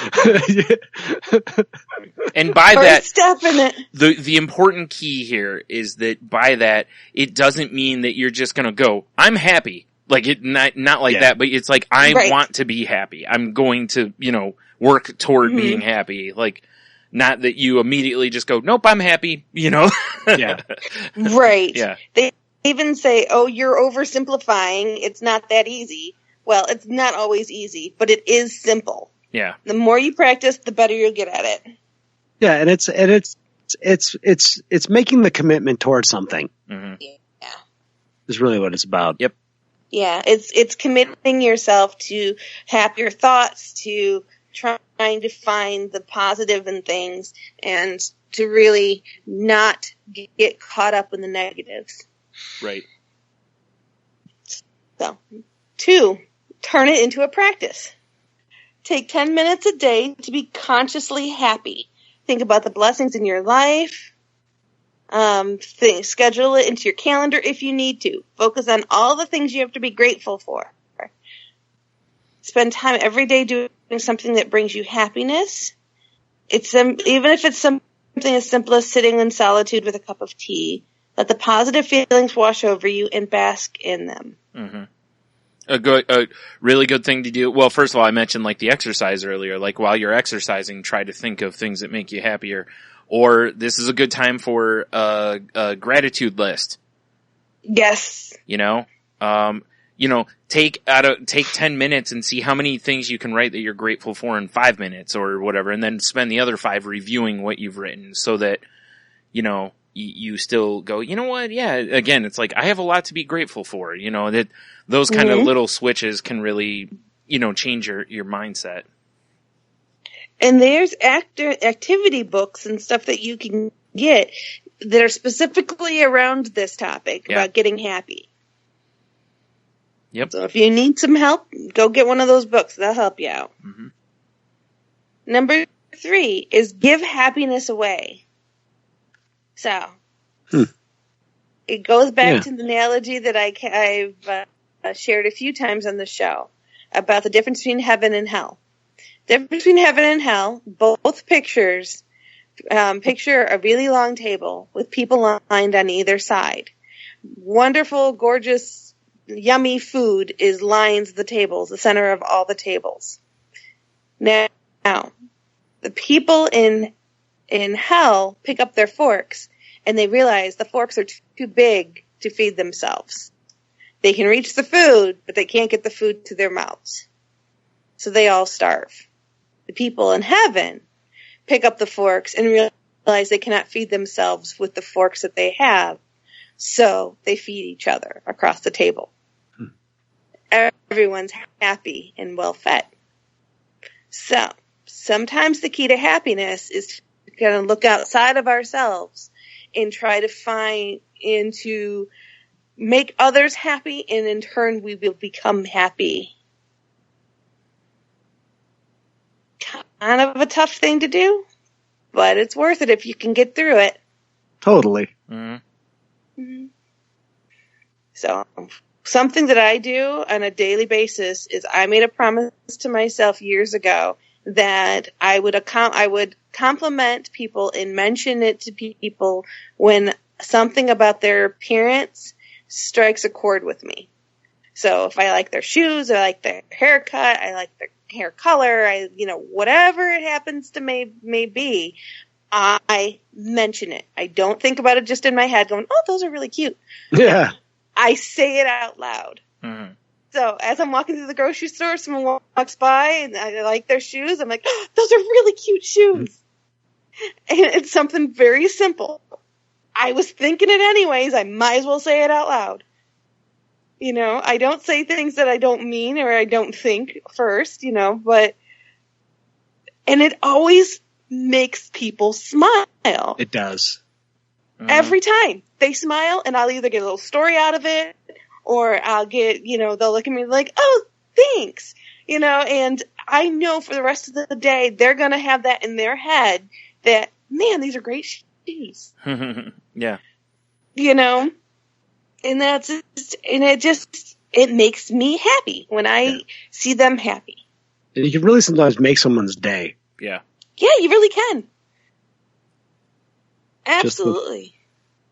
And by that, step in it. The important key here is that by that, it doesn't mean that you're just going to go, I'm happy. Like it, not like that, but it's like, I want to be happy. I'm going to, work toward being happy. Like, not that you immediately just go, nope, I'm happy, Yeah. Right. Yeah. They even say, oh, you're oversimplifying. It's not that easy. Well, it's not always easy, but it is simple. Yeah. The more you practice, the better you'll get at it. Yeah. And it's making the commitment towards something. Mm-hmm. Yeah. Is really what it's about. Yep. Yeah, it's committing yourself to happier thoughts, to trying to find the positive in things, and to really not get caught up in the negatives. Right. So, 2, turn it into a practice. Take 10 minutes a day to be consciously happy. Think about the blessings in your life. Schedule it into your calendar if you need to. Focus on all the things you have to be grateful for. Spend time every day doing something that brings you happiness. Even if it's something as simple as sitting in solitude with a cup of tea. Let the positive feelings wash over you and bask in them. Mm-hmm. A really good thing to do. Well, first of all, I mentioned like the exercise earlier. Like while you're exercising, try to think of things that make you happier. Or this is a good time for a gratitude list. Yes. Take 10 minutes and see how many things you can write that you're grateful for in 5 minutes or whatever, and then spend the other 5 reviewing what you've written so that, you still go, you know what? Yeah. Again, it's like, I have a lot to be grateful for, that those kind of little switches can really, change your mindset. And there's activity books and stuff that you can get that are specifically around this topic about getting happy. Yep. So if you need some help, go get one of those books. They'll help you out. Mm-hmm. Number 3 is give happiness away. So it goes back to the analogy that I've shared a few times on the show about the difference between heaven and hell. The difference between heaven and hell, both pictures, picture a really long table with people lined on either side. Wonderful, gorgeous, yummy food lines the tables, the center of all the tables. Now, the people in hell pick up their forks and they realize the forks are too big to feed themselves. They can reach the food, but they can't get the food to their mouths. So they all starve. The people in heaven pick up the forks and realize they cannot feed themselves with the forks that they have. So they feed each other across the table. Everyone's happy and well fed. So sometimes the key to happiness is to kind of look outside of ourselves and try to find and to make others happy, and in turn we will become happy. Kind of a tough thing to do, but it's worth it if you can get through it. Totally. Mm-hmm. So something that I do on a daily basis is I made a promise to myself years ago that I would compliment people and mention it to people when something about their appearance strikes a chord with me. So if I like their shoes, I like their haircut, I like their hair color, whatever it happens to may be, I mention it. I don't think about it just in my head going, oh, those are really cute. Yeah. I say it out loud. Mm-hmm. So as I'm walking through the grocery store, someone walks by and I like their shoes. I'm like, oh, those are really cute shoes. And it's something very simple. I was thinking it anyways. I might as well say it out loud. I don't say things that I don't mean or I don't think first, and it always makes people smile. It does. Every time they smile, and I'll either get a little story out of it, or I'll get, they'll look at me like, oh, thanks, and I know for the rest of the day, they're going to have that in their head that, man, these are great shoes. Yeah. And it makes me happy when I see them happy. And you can really sometimes make someone's day. Yeah. Yeah, you really can. Absolutely.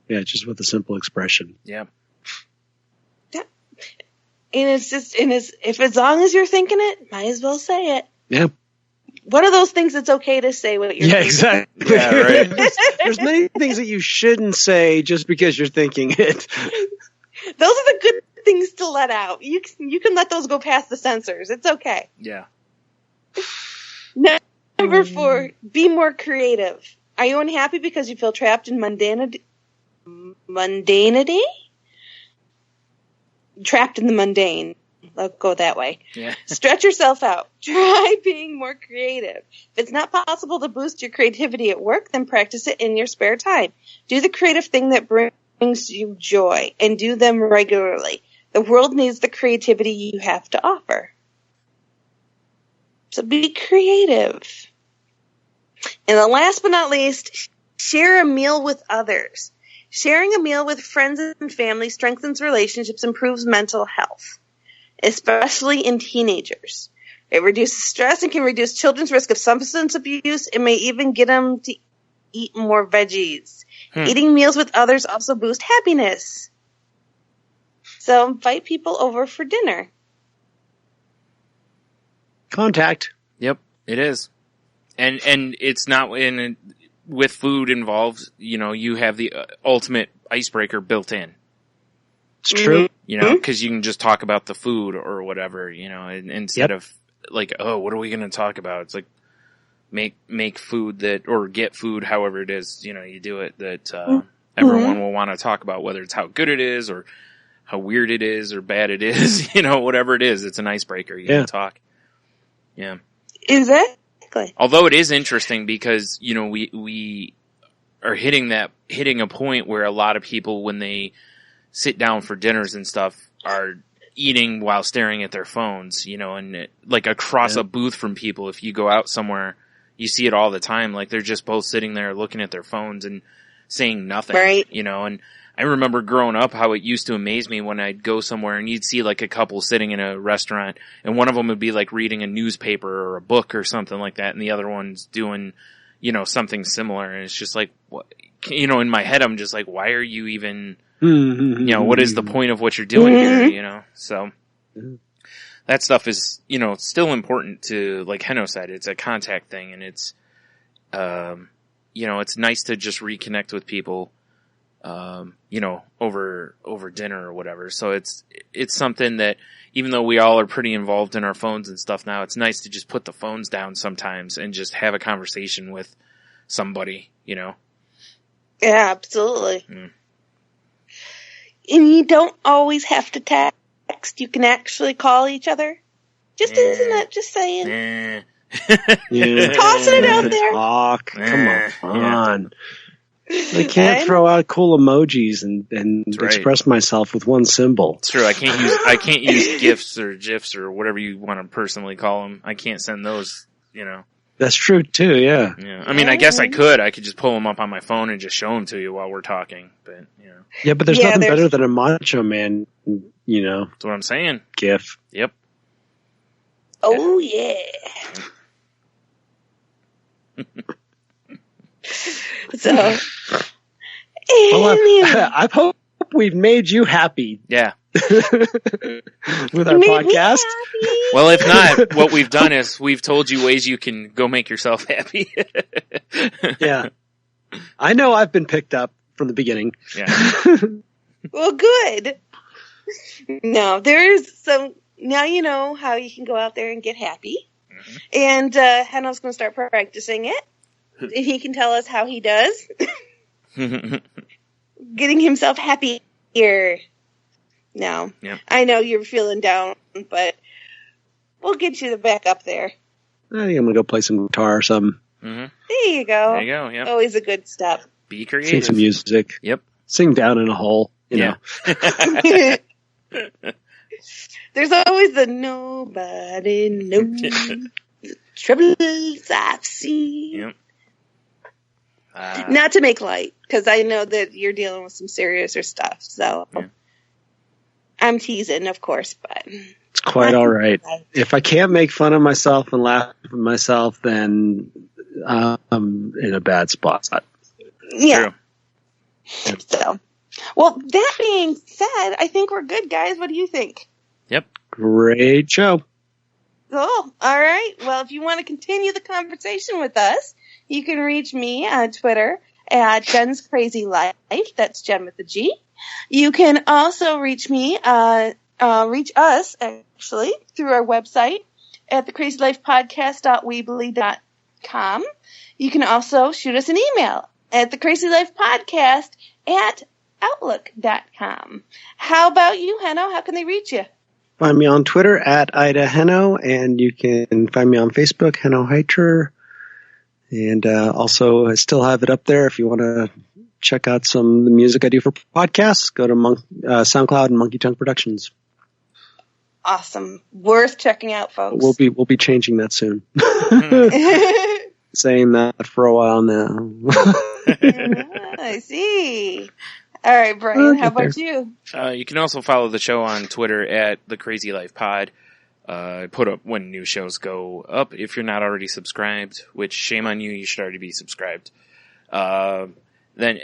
Just with a simple expression. Yeah. Yeah. And if as long as you're thinking it, might as well say it. Yeah. One of those things it's okay to say what you're thinking. Exactly. Yeah, right. There's many things that you shouldn't say just because you're thinking it. Those are the good things to let out. You can let those go past the censors. It's okay. Yeah. Number 4, be more creative. Are you unhappy because you feel trapped in mundanity? Trapped in the mundane. Let's go that way. Yeah. Stretch yourself out. Try being more creative. If it's not possible to boost your creativity at work, then practice it in your spare time. Do the creative thing that brings you joy and do them regularly. The world needs the creativity you have to offer. So be creative. And the last but not least, share a meal with others. Sharing a meal with friends and family strengthens relationships, improves mental health, especially in teenagers. It reduces stress and can reduce children's risk of substance abuse. It may even get them to eat more veggies. Eating meals with others also boosts happiness. So invite people over for dinner. Contact. Yep, it is. And it's not with food involved, you have the ultimate icebreaker built in. It's true. Because you can just talk about the food or whatever, instead of like, oh, what are we going to talk about? It's like make food or get food, however it is, you do it that everyone will want to talk about, whether it's how good it is or how weird it is or bad it is, whatever it is, it's an icebreaker. You can talk. Yeah. Exactly. Although it is interesting because, we are hitting a point where a lot of people, when they sit down for dinners and stuff, are eating while staring at their phones, and like across a booth from people, if you go out somewhere, you see it all the time. Like they're just both sitting there looking at their phones and saying nothing, right. And I remember growing up how it used to amaze me when I'd go somewhere and you'd see like a couple sitting in a restaurant and one of them would be like reading a newspaper or a book or something like that. And the other one's doing, something similar. And it's just like, what, in my head, I'm just like, why are you even, what is the point of what you're doing here, So that stuff is, still important to, like Henno said, it's a contact thing and it's, it's nice to just reconnect with people over dinner or whatever. So it's something that, even though we all are pretty involved in our phones and stuff now, it's nice to just put the phones down sometimes and just have a conversation with somebody, Yeah, absolutely. Mm. And you don't always have to text. You can actually call each other. Just internet, just saying. Yeah. Tossing it out there. Talk. Come on. Yeah. I can't throw out cool emojis and right. express myself with one symbol. It's true. I can't use GIFs or GIFs or whatever you want to personally call them. I can't send those, That's true too, yeah. Yeah. I mean, I guess I could just pull them up on my phone and just show them to you while we're talking, but, Yeah, but there's nothing better than a Macho Man, That's what I'm saying. GIF. Yep. Oh, yeah. So, Well, I hope we've made you happy. Yeah. With our podcast. Well, if not, what we've done is we've told you ways you can go make yourself happy. Yeah. I know I've been picked up from the beginning. Yeah. Well, good. No, there's some, now you know how you can go out there and get happy. Mm-hmm. And Heno's going to start practicing it. If he can tell us how he does. Getting himself happier. No. Yep. I know you're feeling down, but we'll get you back up there. I think I'm going to go play some guitar or something. Mm-hmm. There you go. There you go, yep. Always a good step. Be creative. Sing some music. Yep. Sing down in a hole, you know. There's always the nobody knows the troubles I've seen. Yep. Not to make light, because I know that you're dealing with some seriouser stuff, so I'm teasing, of course, but it's quite all right. If I can't make fun of myself and laugh at myself, then I'm in a bad spot. Yeah. True. So, well, that being said, I think we're good, guys. What do you think? Yep. Great show. Cool. All right. Well, if you want to continue the conversation with us, you can reach me on Twitter at Jen's Crazy Life. That's Jen with the G. You can also reach me, reach us actually through our website at thecrazylifepodcast.weebly.com. You can also shoot us an email at thecrazylifepodcast@outlook.com. How about you, Heno? How can they reach you? Find me on Twitter at Ida Heno, and you can find me on Facebook, Heno Heiter. And also, I still have it up there if you want to check out some of the music I do for podcasts. Go to SoundCloud and Monkey Tongue Productions. Awesome. Worth checking out, folks. We'll be changing that soon. Saying that for a while now. I see. All right, Brian, how about you? You can also follow the show on Twitter at The Crazy Life Pod. I put up when new shows go up if you're not already subscribed, which shame on you, you should already be subscribed. Then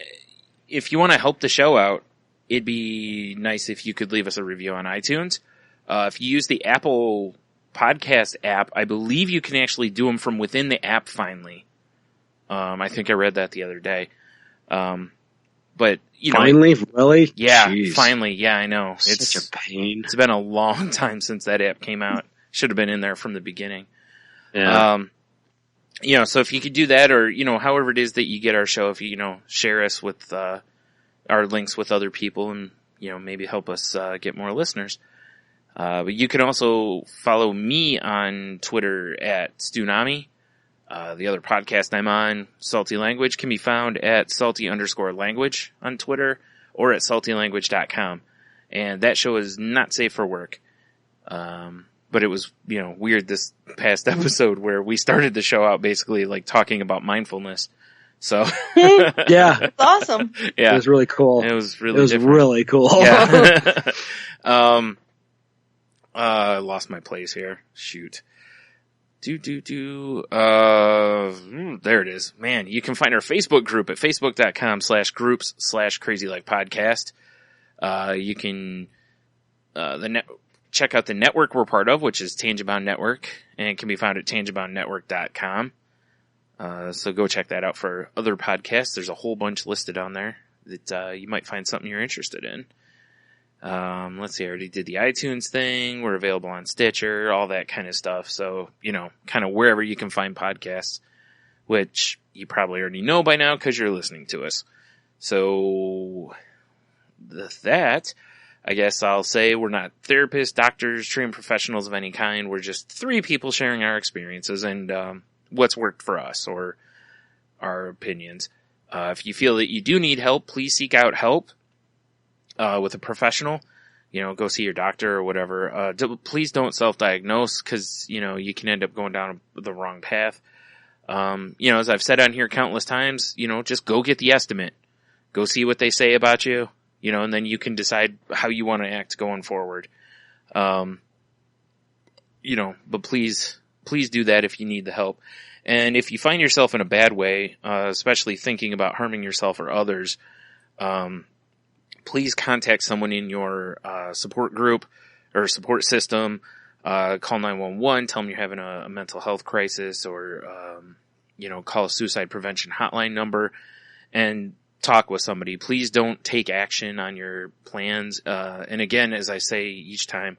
if you want to help the show out, it'd be nice if you could leave us a review on iTunes. If you use the Apple Podcast app, I believe you can actually do them from within the app finally. I think I read that the other day. But, finally? Really? Yeah, Jeez. finally. Yeah, I know. It's such a pain. It's been a long time since that app came out. Should have been in there from the beginning. Yeah. So if you could do that, or, however it is that you get our show, if you, share us with, our links with other people and, maybe help us, get more listeners. But you can also follow me on Twitter at Stunami. The other podcast I'm on, Salty Language, can be found at salty_language on Twitter or at saltylanguage.com. And that show is not safe for work. But it was, weird this past episode where we started the show out basically like talking about mindfulness. So. Yeah. That's awesome. Yeah. It was really cool. It was really cool. Yeah. I lost my place here. Shoot. There it is. Man, you can find our Facebook group at facebook.com/groups/crazylifepodcast. You can, check out the network we're part of, which is Tangentbound Network, and it can be found at tangentboundnetwork.com. So go check that out for other podcasts. There's a whole bunch listed on there. that you might find something you're interested in. Let's see, I already did the iTunes thing. We're available on Stitcher, all that kind of stuff. So, kind of wherever you can find podcasts, which you probably already know by now because you're listening to us. So, with that, I guess I'll say we're not therapists, doctors, trained professionals of any kind. We're just three people sharing our experiences and what's worked for us or our opinions. If you feel that you do need help, please seek out help with a professional. Go see your doctor or whatever. Please don't self-diagnose because, you can end up going down the wrong path. As I've said on here countless times, just go get the estimate. Go see what they say about you. And then you can decide how you want to act going forward. But please do that if you need the help. And if you find yourself in a bad way, especially thinking about harming yourself or others, please contact someone in your support group or support system. Call 911, tell them you're having a mental health crisis, or, call a suicide prevention hotline number and talk with somebody. Please don't take action on your plans. And again, as I say each time,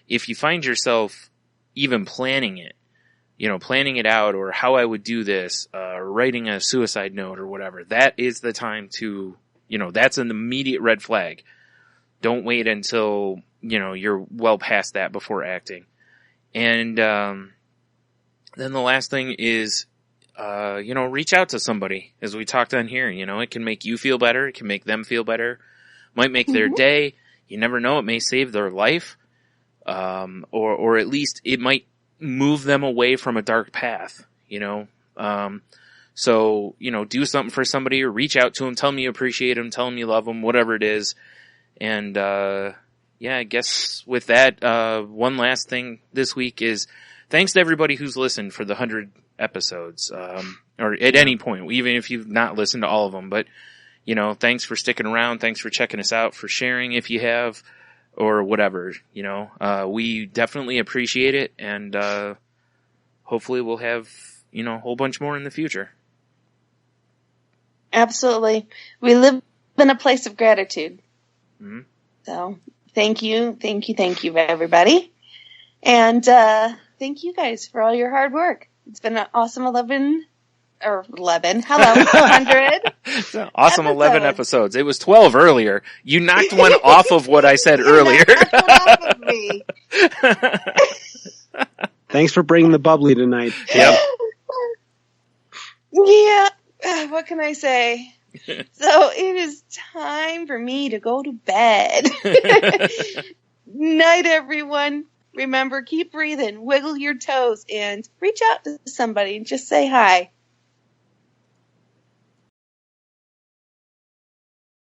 if you find yourself even planning it out, or how I would do this, writing a suicide note or whatever, that is the time to, that's an immediate red flag. Don't wait until, you're well past that before acting. And, then the last thing is, reach out to somebody, as we talked on here. It can make you feel better. It can make them feel better. Might make their day. You never know. It may save their life. Or at least it might move them away from a dark path, So, do something for somebody, or reach out to them. Tell them you appreciate them. Tell them you love them, whatever it is. And, I guess with that, one last thing this week is thanks to everybody who's listened for the 100 episodes, or at any point, even if you've not listened to all of them. But, thanks for sticking around. Thanks for checking us out, for sharing if you have, or whatever, we definitely appreciate it. And, hopefully we'll have, a whole bunch more in the future. Absolutely. We live in a place of gratitude. Mm-hmm. So thank you, everybody. And, thank you guys for all your hard work. It's been an awesome 100. Awesome 11 episodes. It was 12 earlier. You knocked one off of what I said earlier. Off of me. Thanks for bringing the bubbly tonight. Yep. Yeah. What can I say? So it is time for me to go to bed. Night, everyone. Remember, keep breathing, wiggle your toes, and reach out to somebody and just say hi.